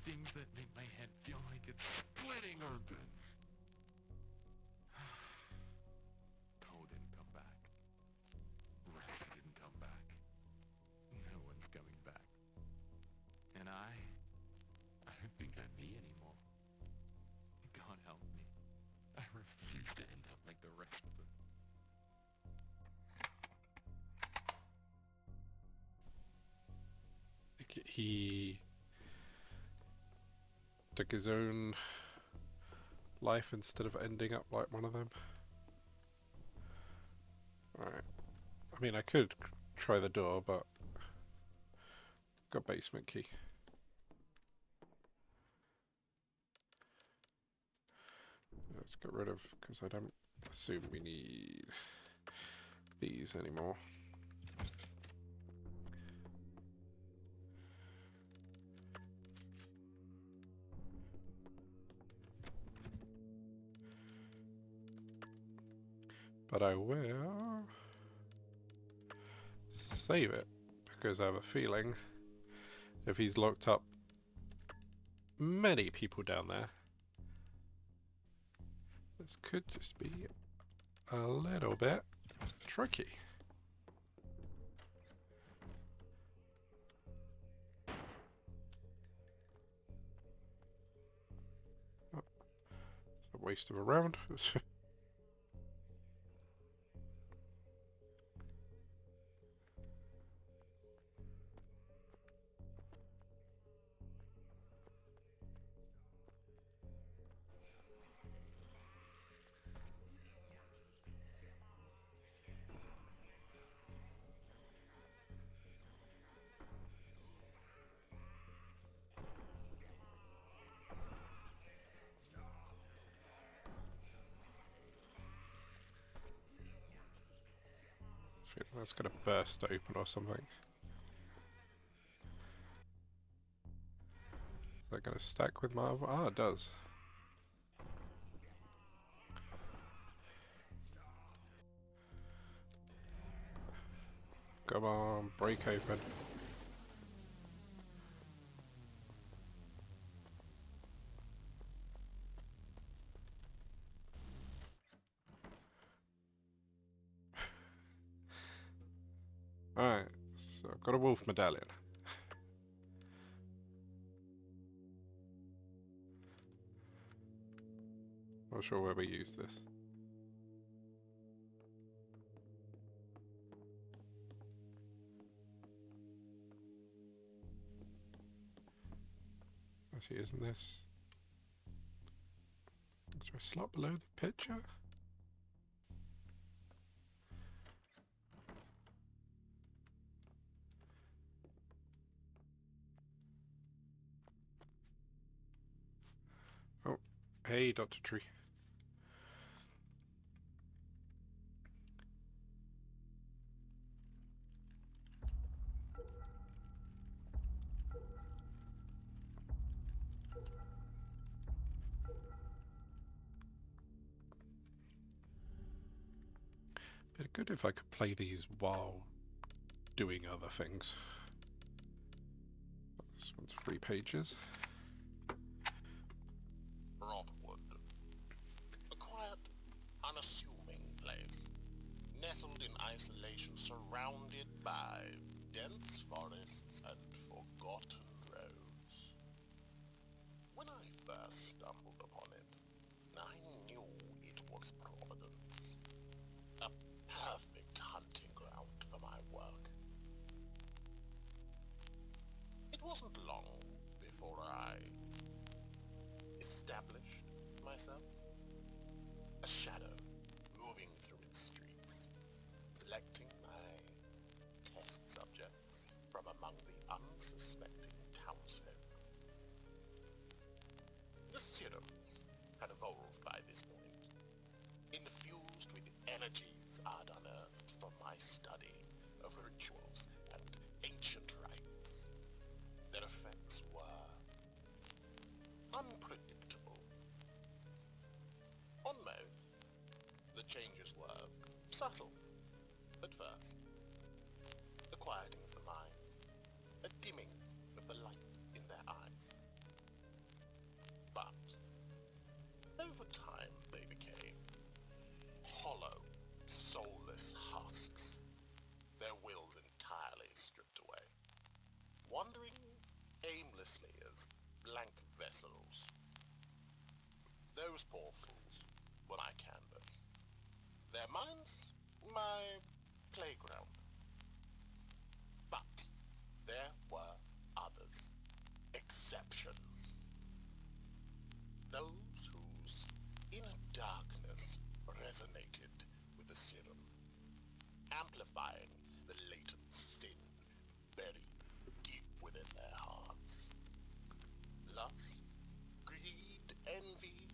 Things that make my head feel like it's splitting open. Cole didn't come back. Rusty didn't come back. No one's coming back. And I don't think I'm me anymore. God help me. I refuse to end up like the rest of them. He took his own life instead of ending up like one of them. Alright. I mean, I could try the door, but got basement key. Let's get rid of, because I don't assume we need these anymore. But I will save it, because I have a feeling if he's locked up many people down there, this could just be a little bit tricky. Oh, it's a waste of a round. That's gonna burst open or something. Is that gonna stack with my other? Ah, it does. Come on, break open. Alright, so I've got a wolf medallion. Not sure where we use this. Actually, isn't this... Is there a slot below the picture? Oh, hey, Dr. Tree. It'd be good if I could play these while doing other things. This one's 3 pages. Rotwood. A quiet, unassuming place. Nestled in isolation, surrounded by dense forests and forgotten roads. When I first stumbled upon it, I knew it was Providence. A perfect hunting ground for my work. It wasn't long before I established myself. A shadow moving through its streets, selecting my test subjects from among the unsuspecting townsfolk. The serums had evolved by this point, infused with energies I'd unearthed from my study of rituals and ancient rites. Their effects were unpredictable. On most, the changes were subtle at first. A quieting of the mind, a dimming of the light in their eyes. But over time they became hollow, soulless husks, their wills entirely stripped away, wandering aimlessly as blank vessels. Those poor fools were my canvas. Their minds, my playground. But there were others, exceptions. Those whose inner darkness resonated with the serum, amplifying the latent sin buried deep within their hearts. Lust, greed, envy,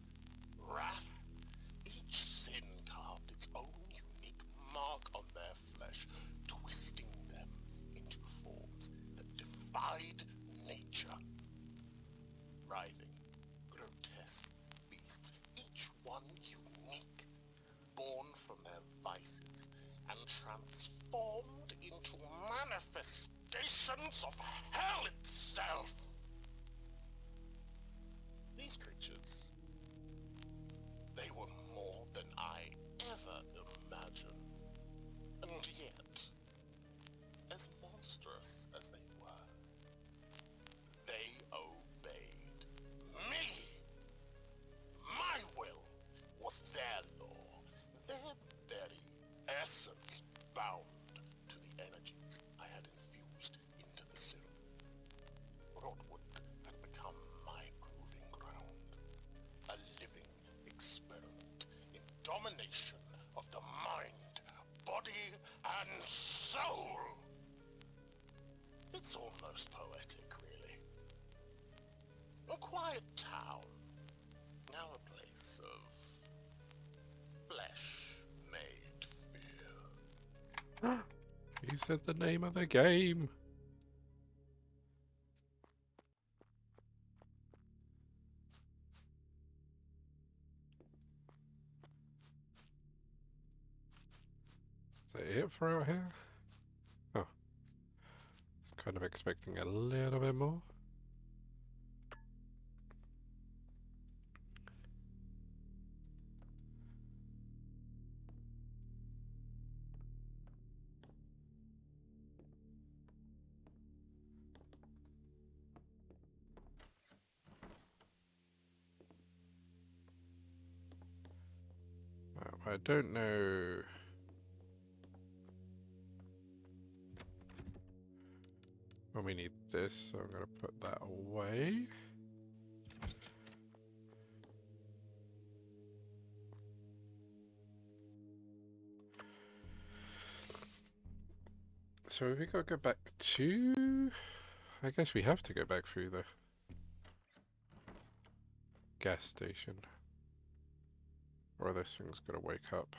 wrath, each sin carved its own unique mark on their flesh, twisting them into forms that defied nature. Writhing, grotesque beasts, each one unique, born from their vices and transformed into manifestations of hell itself. These creatures, they were more than I ever imagined. And yet, as monstrous as they were, they obeyed me. My will was their law, their very essence bound to the energies I had infused into the serum. Rotwood had become my proving ground, a living experiment in domination of the mind, body, and soul. It's almost poetic, really. A quiet town, now a place of flesh made fear. You said the name of the game. Is that it for out here? Oh. I was kind of expecting a little bit more. I don't know. Well, we need this, so I'm going to put that away. So we gotta go back to... I guess we have to go back through the gas station. Or this thing's gonna wake up.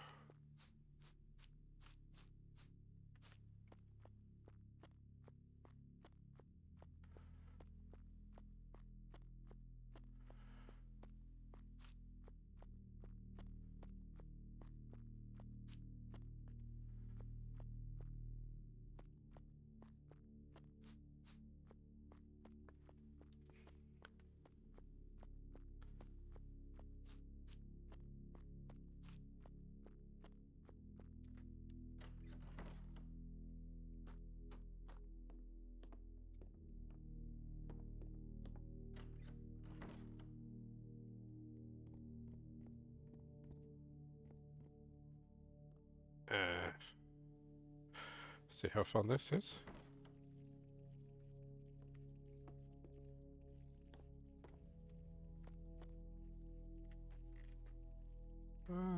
See how fun this is.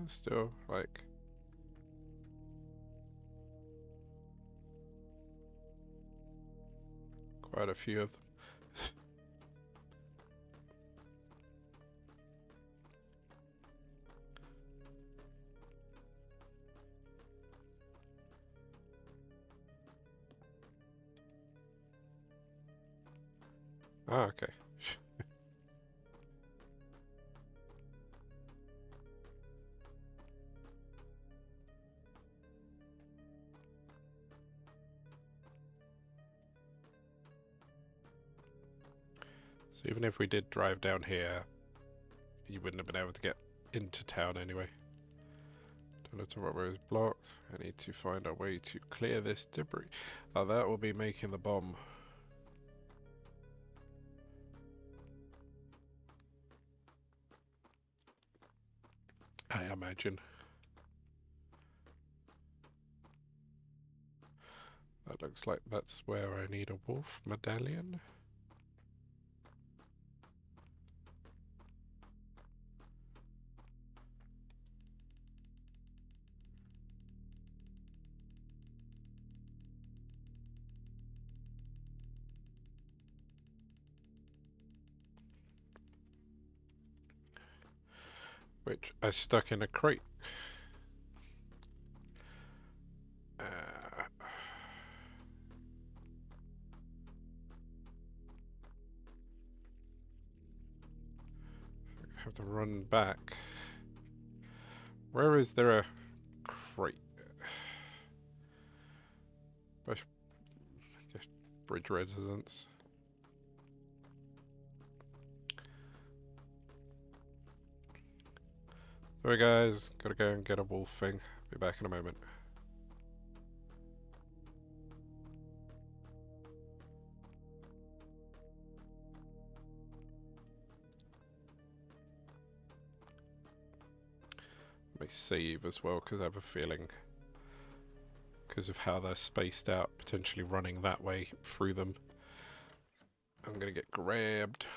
Still, like... quite a few of them. Ah, okay. So even if we did drive down here, you wouldn't have been able to get into town anyway. Tunnel to what is blocked. I need to find a way to clear this debris. Oh, that will be making the bomb. I imagine. That looks like that's where I need a wolf medallion. Which I stuck in a crate. I have to run back. Where is there a crate? I guess bridge residence. Alright guys, gotta go and get a wolf thing. Be back in a moment. Let me save as well, because I have a feeling, because of how they're spaced out, potentially running that way through them, I'm gonna get grabbed.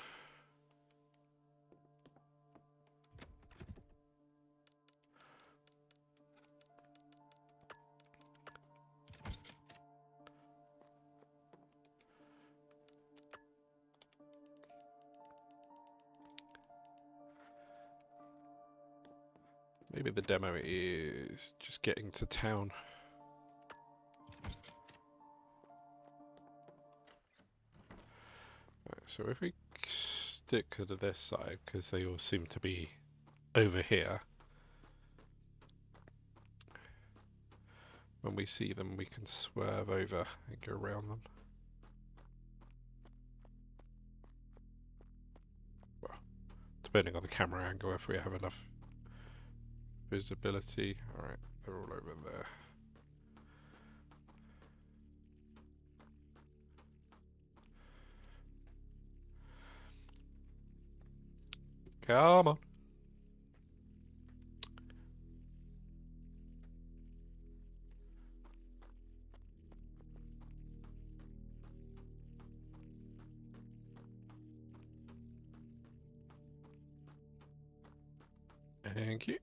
Maybe the demo is just getting to town. Right, so if we stick to this side, because they all seem to be over here, when we see them we can swerve over and go around them. Well, depending on the camera angle, if we have enough visibility. Alright, they're all over there. Come on. Thank you.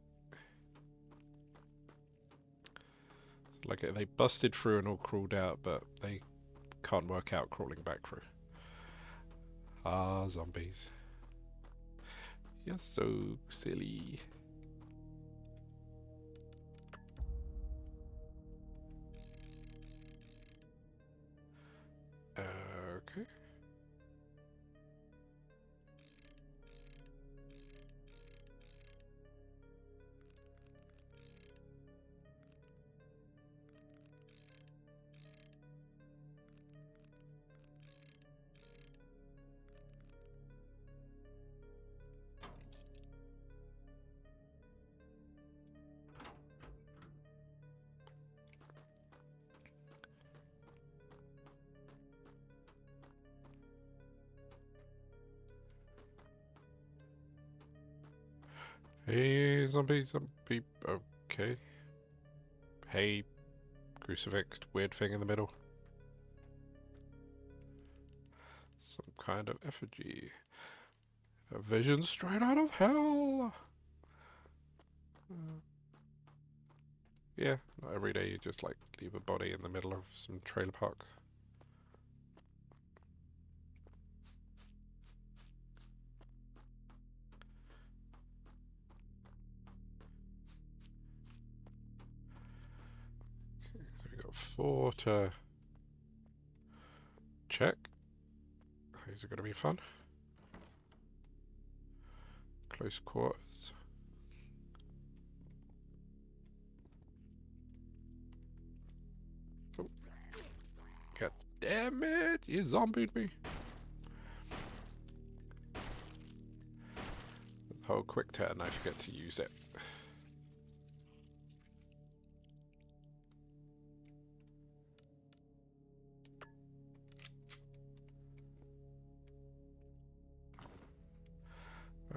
Like they busted through and all crawled out, but they can't work out crawling back through. Ah, zombies. You're so silly. Okay. Hey, zombie, zombie. Okay. Hey, crucifix, weird thing in the middle. Some kind of effigy. A vision straight out of hell. Yeah, not every day you just like leave a body in the middle of some trailer park. Okay, so we got 4 to check. These are going to be fun. Close quarters. Oh. God damn it! You zombied me. Oh, quick turn, I forget to use it.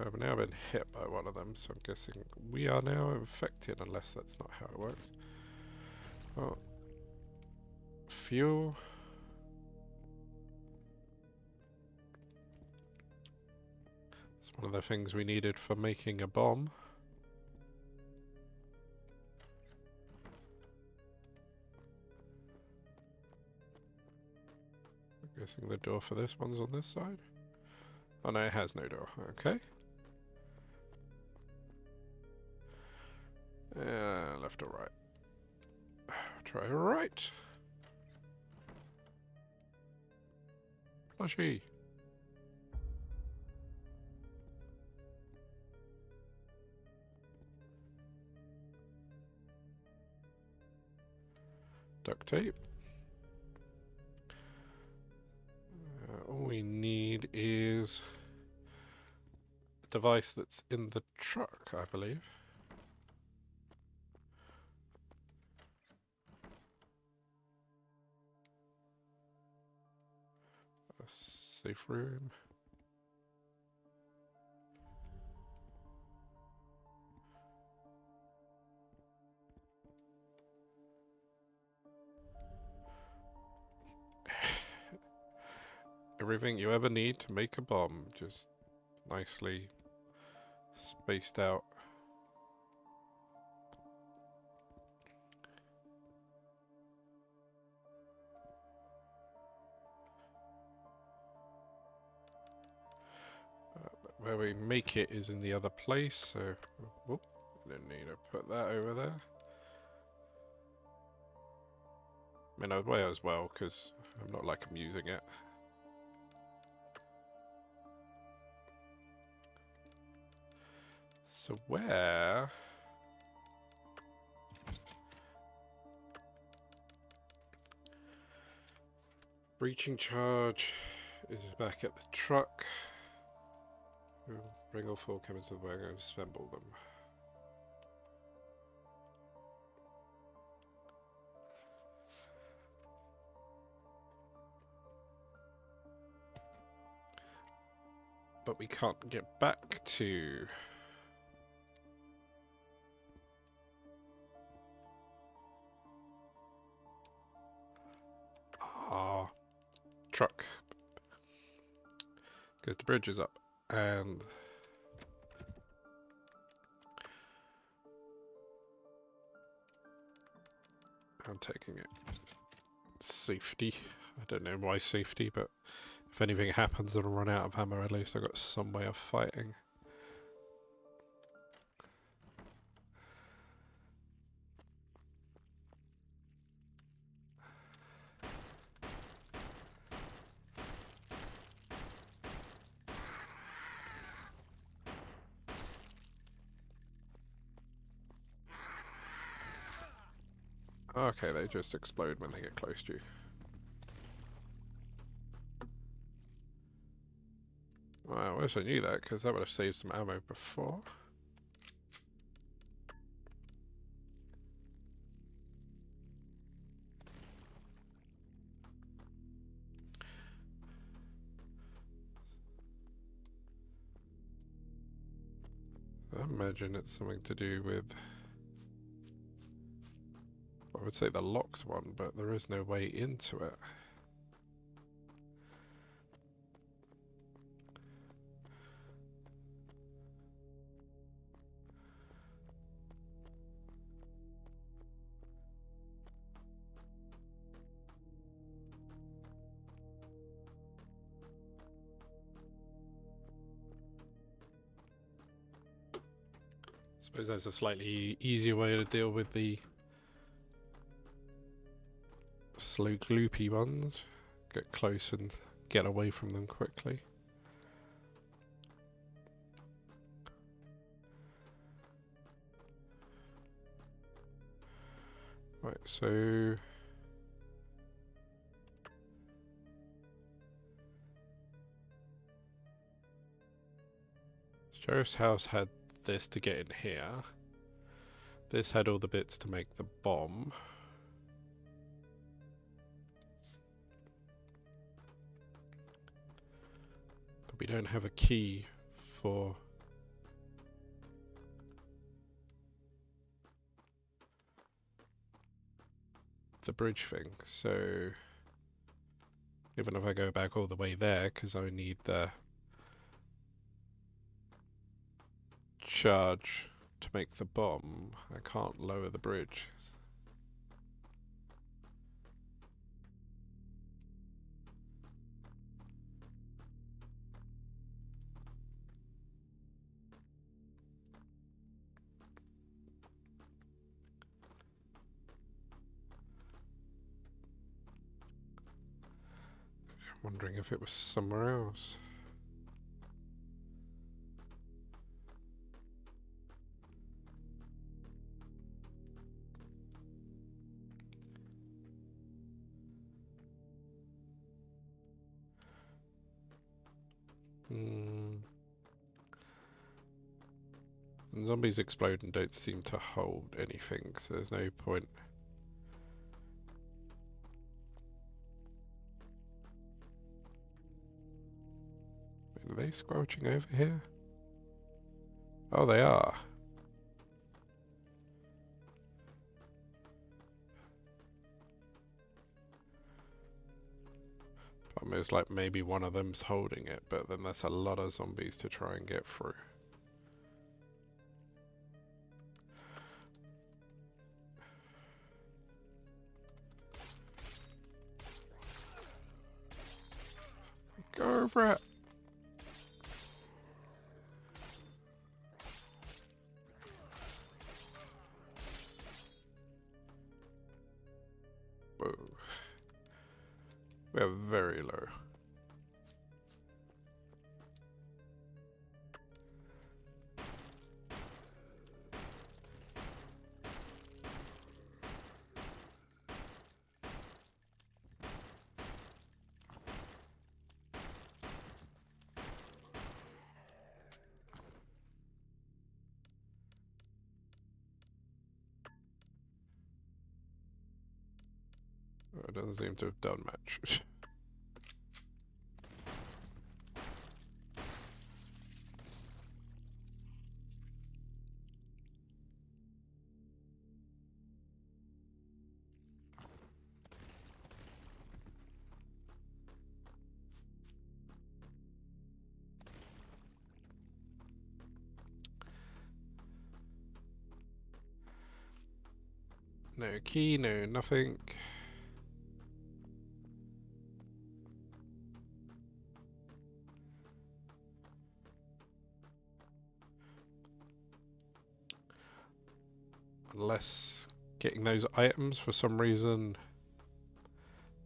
I've now been hit by one of them, so I'm guessing we are now infected, unless that's not how it works. Oh. Fuel. It's one of the things we needed for making a bomb. I'm guessing the door for this one's on this side. Oh no, it has no door. Okay. Left or right? Try right. Plushy. Duct tape. All we need is a device that's in the truck, I believe. A safe room. Everything you ever need to make a bomb, just nicely spaced out. Where we make it is in the other place, so whoop, didn't need to put that over there. I mean, I will as well, because I'm not like I'm using it. So where... Breaching charge is back at the truck. Bring all 4 cabins to the wagon and assemble them. But we can't get back to... our truck. Because the bridge is up. And... our taking it. Safety. I don't know why safety, but if anything happens and I run out of ammo, at least I've got some way of fighting. Okay, they just explode when they get close to you. Well, I wish I knew that, because that would have saved some ammo before. I imagine it's something to do with, I would say the locked one, but there is no way into it. Suppose there's a slightly easier way to deal with the slow gloopy ones. Get close and get away from them quickly. Right, so Sheriff's house had this to get in here. This had all the bits to make the bomb. But we don't have a key for the bridge thing, so even if I go back all the way there, because I need the charge to make the bomb, I can't lower the bridge. I'm wondering if it was somewhere else. And zombies explode and don't seem to hold anything, so there's no point. Are they squelching over here? Oh, they are. Problem is, like, maybe one of them's holding it, but then that's a lot of zombies to try and get through. Go for it! Whoa. We're very low. It doesn't seem to have done much. No key, no nothing. Unless getting those items for some reason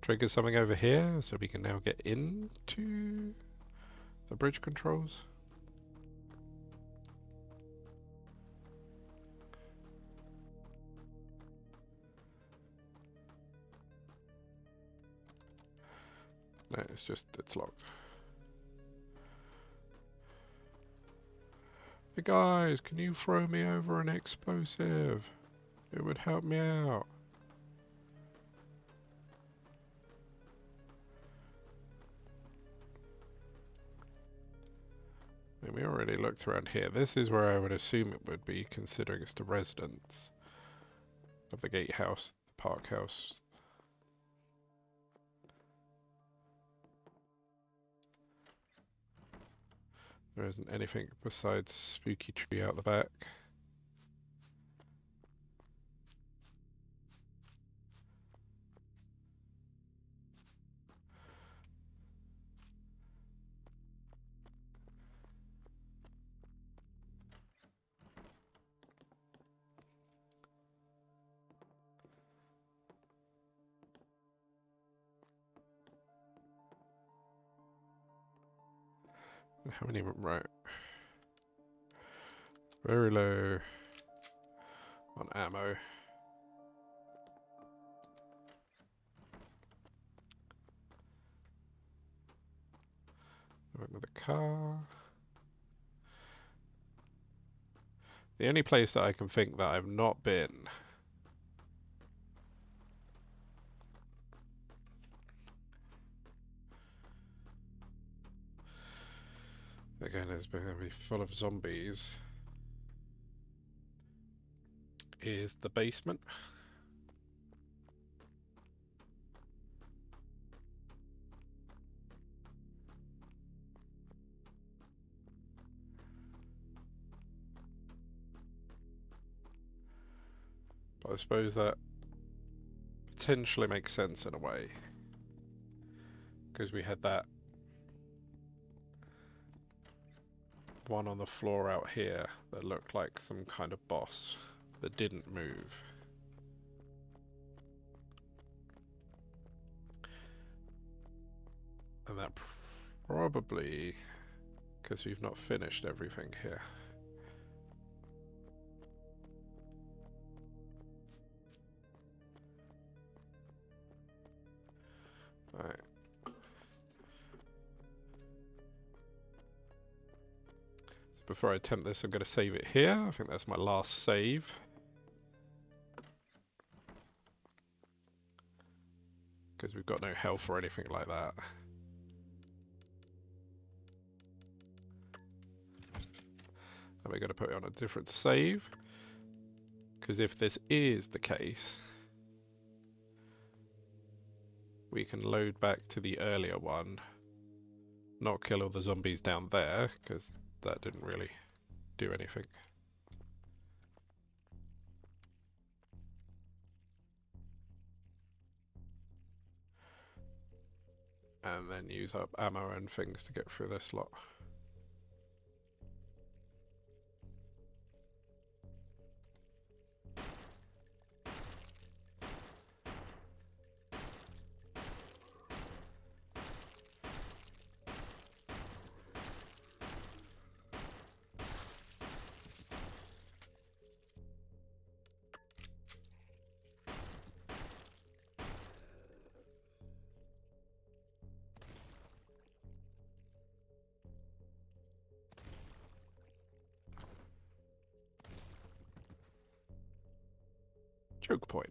triggers something over here, so we can now get into the bridge controls. No, it's locked. Hey guys, can you throw me over an explosive? It would help me out. And we already looked around here. This is where I would assume it would be, considering it's the residence of the gatehouse, the park house. There isn't anything besides spooky tree out the back. How many? Right. Very low on ammo. Another car. The only place that I can think that I've not been again is going to be full of zombies is the basement. But I suppose that potentially makes sense in a way, because we had that one on the floor out here that looked like some kind of boss that didn't move. And that probably, because we've not finished everything here. Alright. So before I attempt this, I'm going to save it here. I think that's my last save. Because we've got no health or anything like that. And we're going to put it on a different save. Because if this is the case, we can load back to the earlier one. Not kill all the zombies down there, because that didn't really do anything. And then use up ammo and things to get through this lot. Choke point.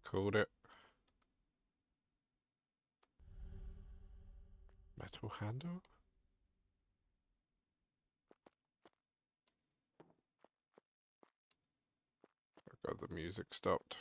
Called it. Metal handle? Oh god, the music stopped.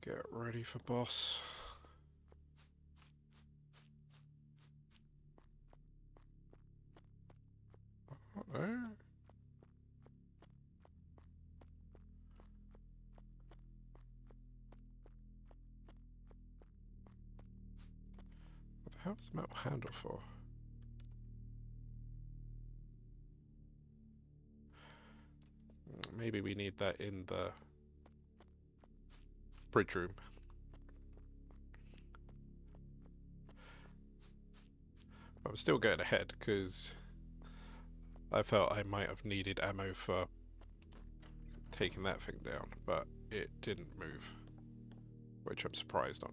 Get ready for boss. Uh-oh. What the hell is the metal handle for? Maybe we need that in the bridge room. I'm still going ahead because I felt I might have needed ammo for taking that thing down, but it didn't move, which I'm surprised on.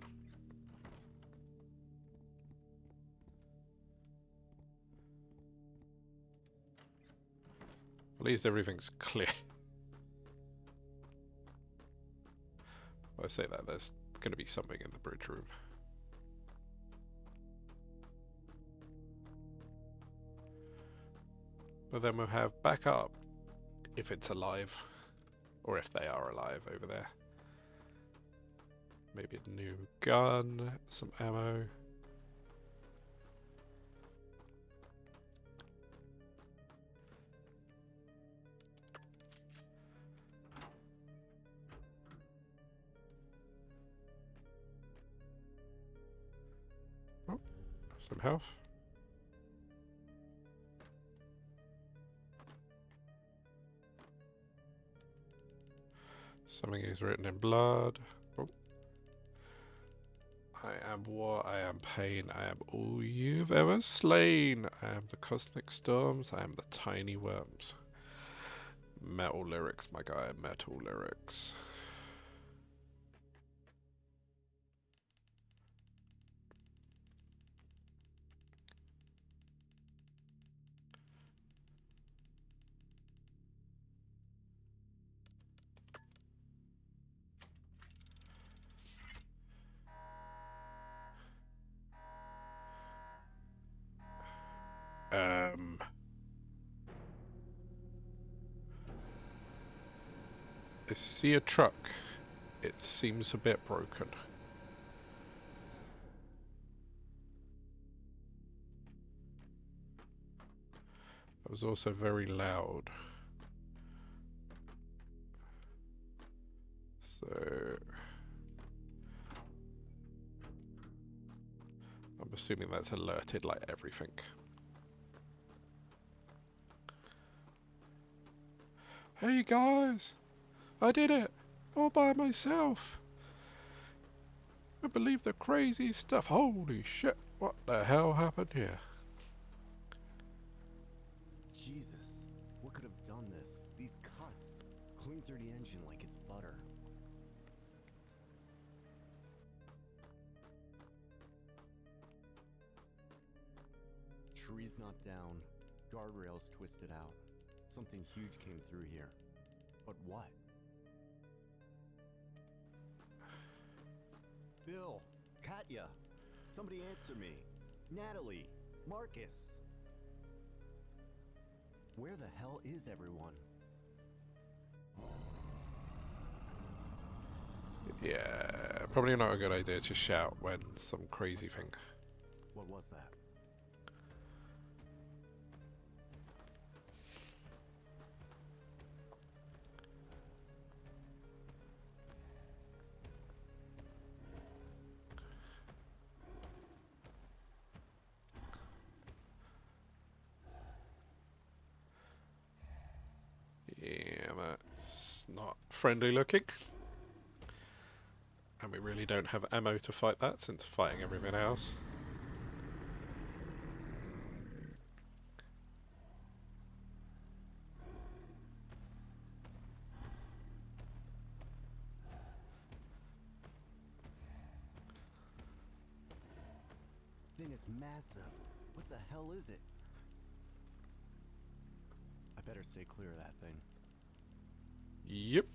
At least everything's clear. I say that, there's going to be something in the bridge room. But then we'll have backup if it's alive, or if they are alive over there. Maybe a new gun, some ammo. Oh, some health. Something is written in blood. Oh. I am war, I am pain, I am all you've ever slain. I am the cosmic storms, I am the tiny worms. Metal lyrics, my guy, metal lyrics. I see a truck. It seems a bit broken. It was also very loud. So I'm assuming that's alerted like everything. Hey guys! I did it! All by myself! I believe the crazy stuff. Holy shit! What the hell happened here? Jesus, what could have done this? These cuts. Clean through the engine like it's butter. Trees knocked down, guardrails twisted out. Something huge came through here. But what? Bill, Katya, somebody answer me. Natalie, Marcus. Where the hell is everyone? Yeah, probably not a good idea to shout when some crazy thing. What was that? Yeah, that's not friendly looking. And we really don't have ammo to fight that since fighting everything else. thing is massive. What the hell is it? I better stay clear of that thing. Yep.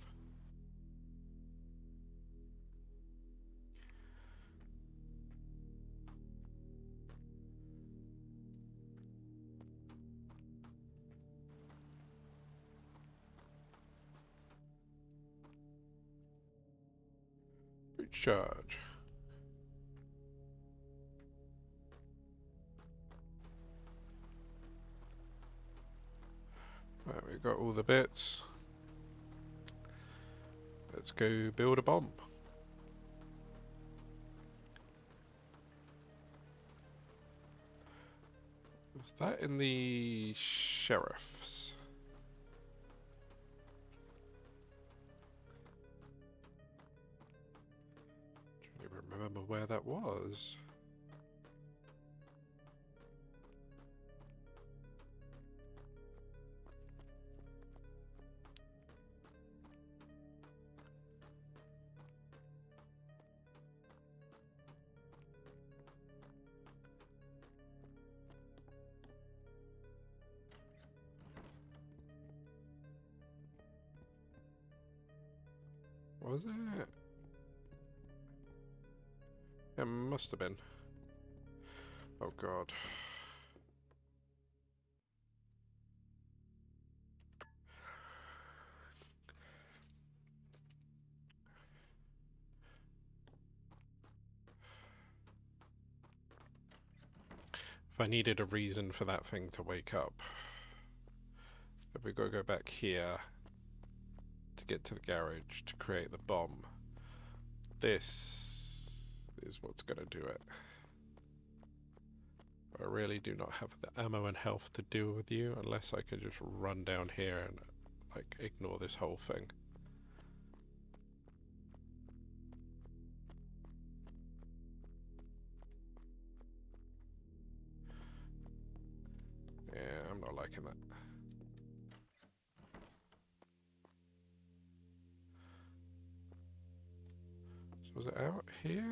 Recharge. Right, we got all the bits. Let's go build a bomb. Was that in the sheriff's? Trying to remember where that was. Was it? It must have been. Oh god. If I needed a reason for that thing to wake up, if we gotta go back here to get to the garage to create the bomb, this is what's gonna do it. I really do not have the ammo and health to deal with you unless I can just run down here and like ignore this whole thing. Yeah, I'm not liking that. So was it out here?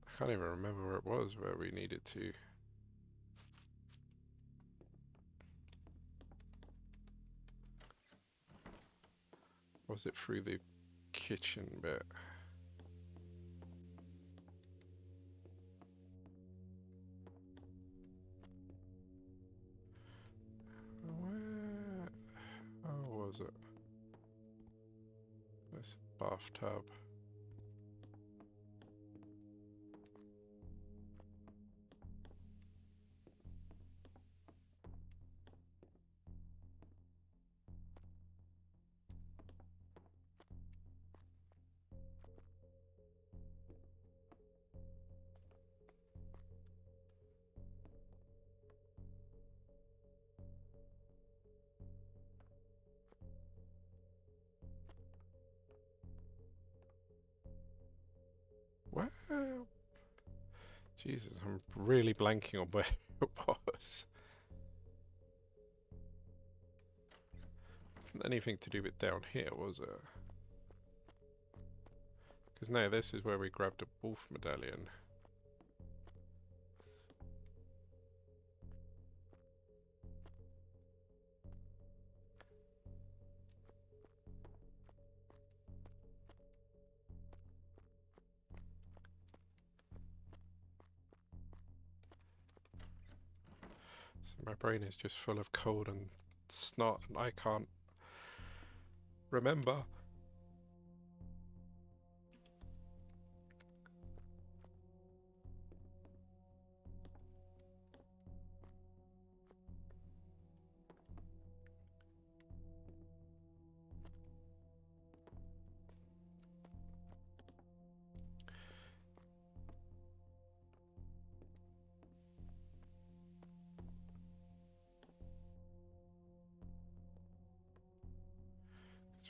I can't even remember where it was where we needed to. Was it through the kitchen bit? Where? Oh, was it? This bathtub. Where? Jesus, I'm really blanking on where it was. Wasn't anything to do with down here, was it? Because no, this is where we grabbed a wolf medallion. So my brain is just full of cold and snot and I can't remember.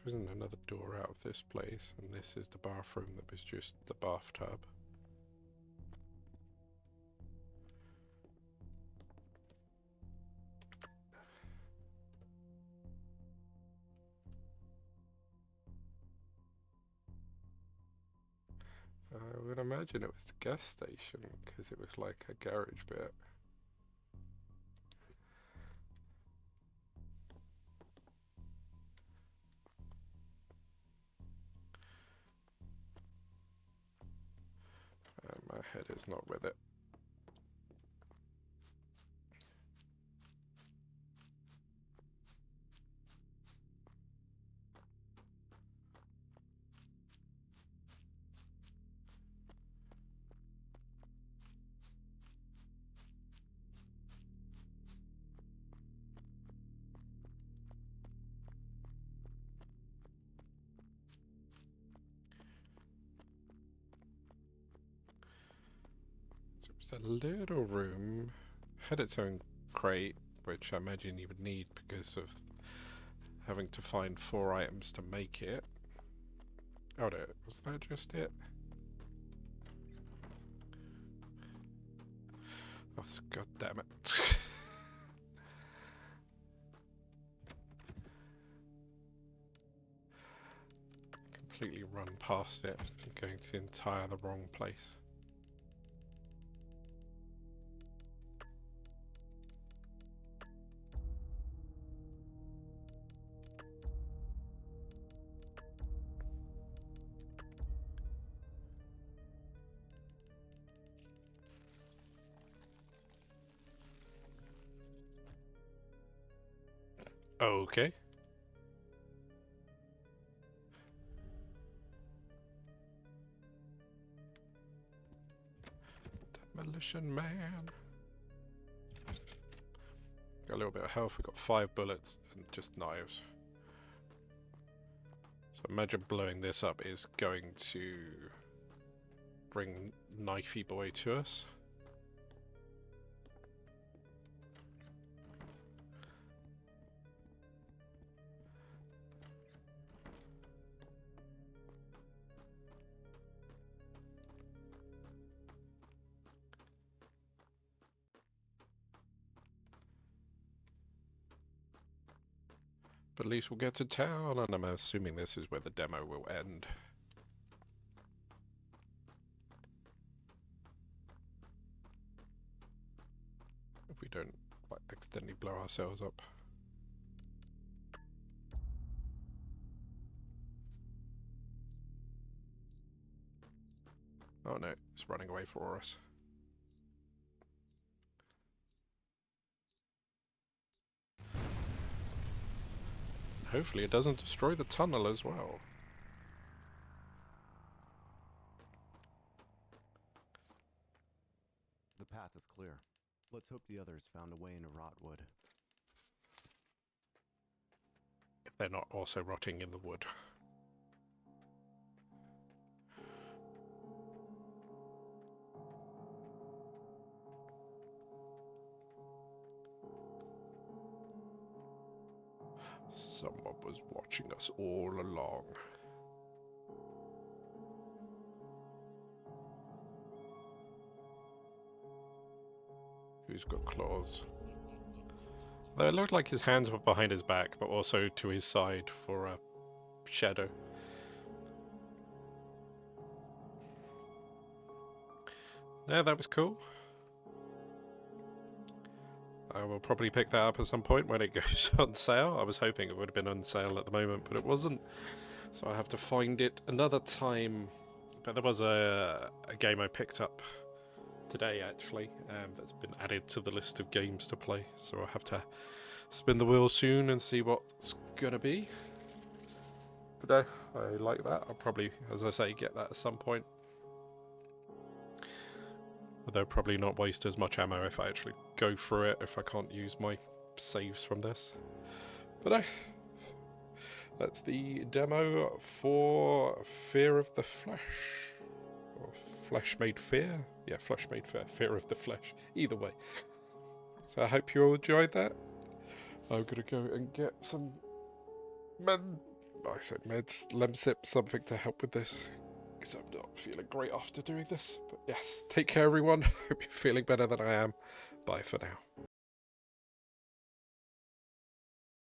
There isn't another door out of this place, and this is the bathroom that was just the bathtub. I would imagine it was the gas station, because it was like a garage bit. My head is not with it. So it's a little room, had its own crate, which I imagine you would need because of having to find 4 items to make it. Oh no, was that just it? Oh, god damn it. Completely run past it, going to the entire the wrong place. Okay. Demolition Man. Got a little bit of health. We've got 5 bullets and just knives. So imagine blowing this up is going to bring Knifey Boy to us. But at least we'll get to town, and I'm assuming this is where the demo will end. If we don't like accidentally blow ourselves up. Oh no, it's running away for us. Hopefully it doesn't destroy the tunnel as well. The path is clear. Let's hope the others found a way into Rotwood. If they're not also rotting in the wood. Someone was watching us all along. Who's got claws? Though it looked like his hands were behind his back, but also to his side for a shadow. Yeah, that was cool. I will probably pick that up at some point when it goes on sale. I was hoping it would have been on sale at the moment, but it wasn't. So I have to find it another time. But there was a game I picked up today, actually, that's been added to the list of games to play. So I'll have to spin the wheel soon and see what's going to be. But I like that. I'll probably, as I say, get that at some point. Although probably not waste as much ammo if I actually go through it, if I can't use my saves from this. But that's the demo for Fear of the Flesh. Or Flesh Made Fear? Yeah, Flesh Made Fear. Fear of the Flesh. Either way. So I hope you all enjoyed that. I'm going to go and get some meds, Lemsip, something to help with this. Because I'm not feeling great after doing this. But yes, take care everyone. Hope you're feeling better than I am. Bye for now.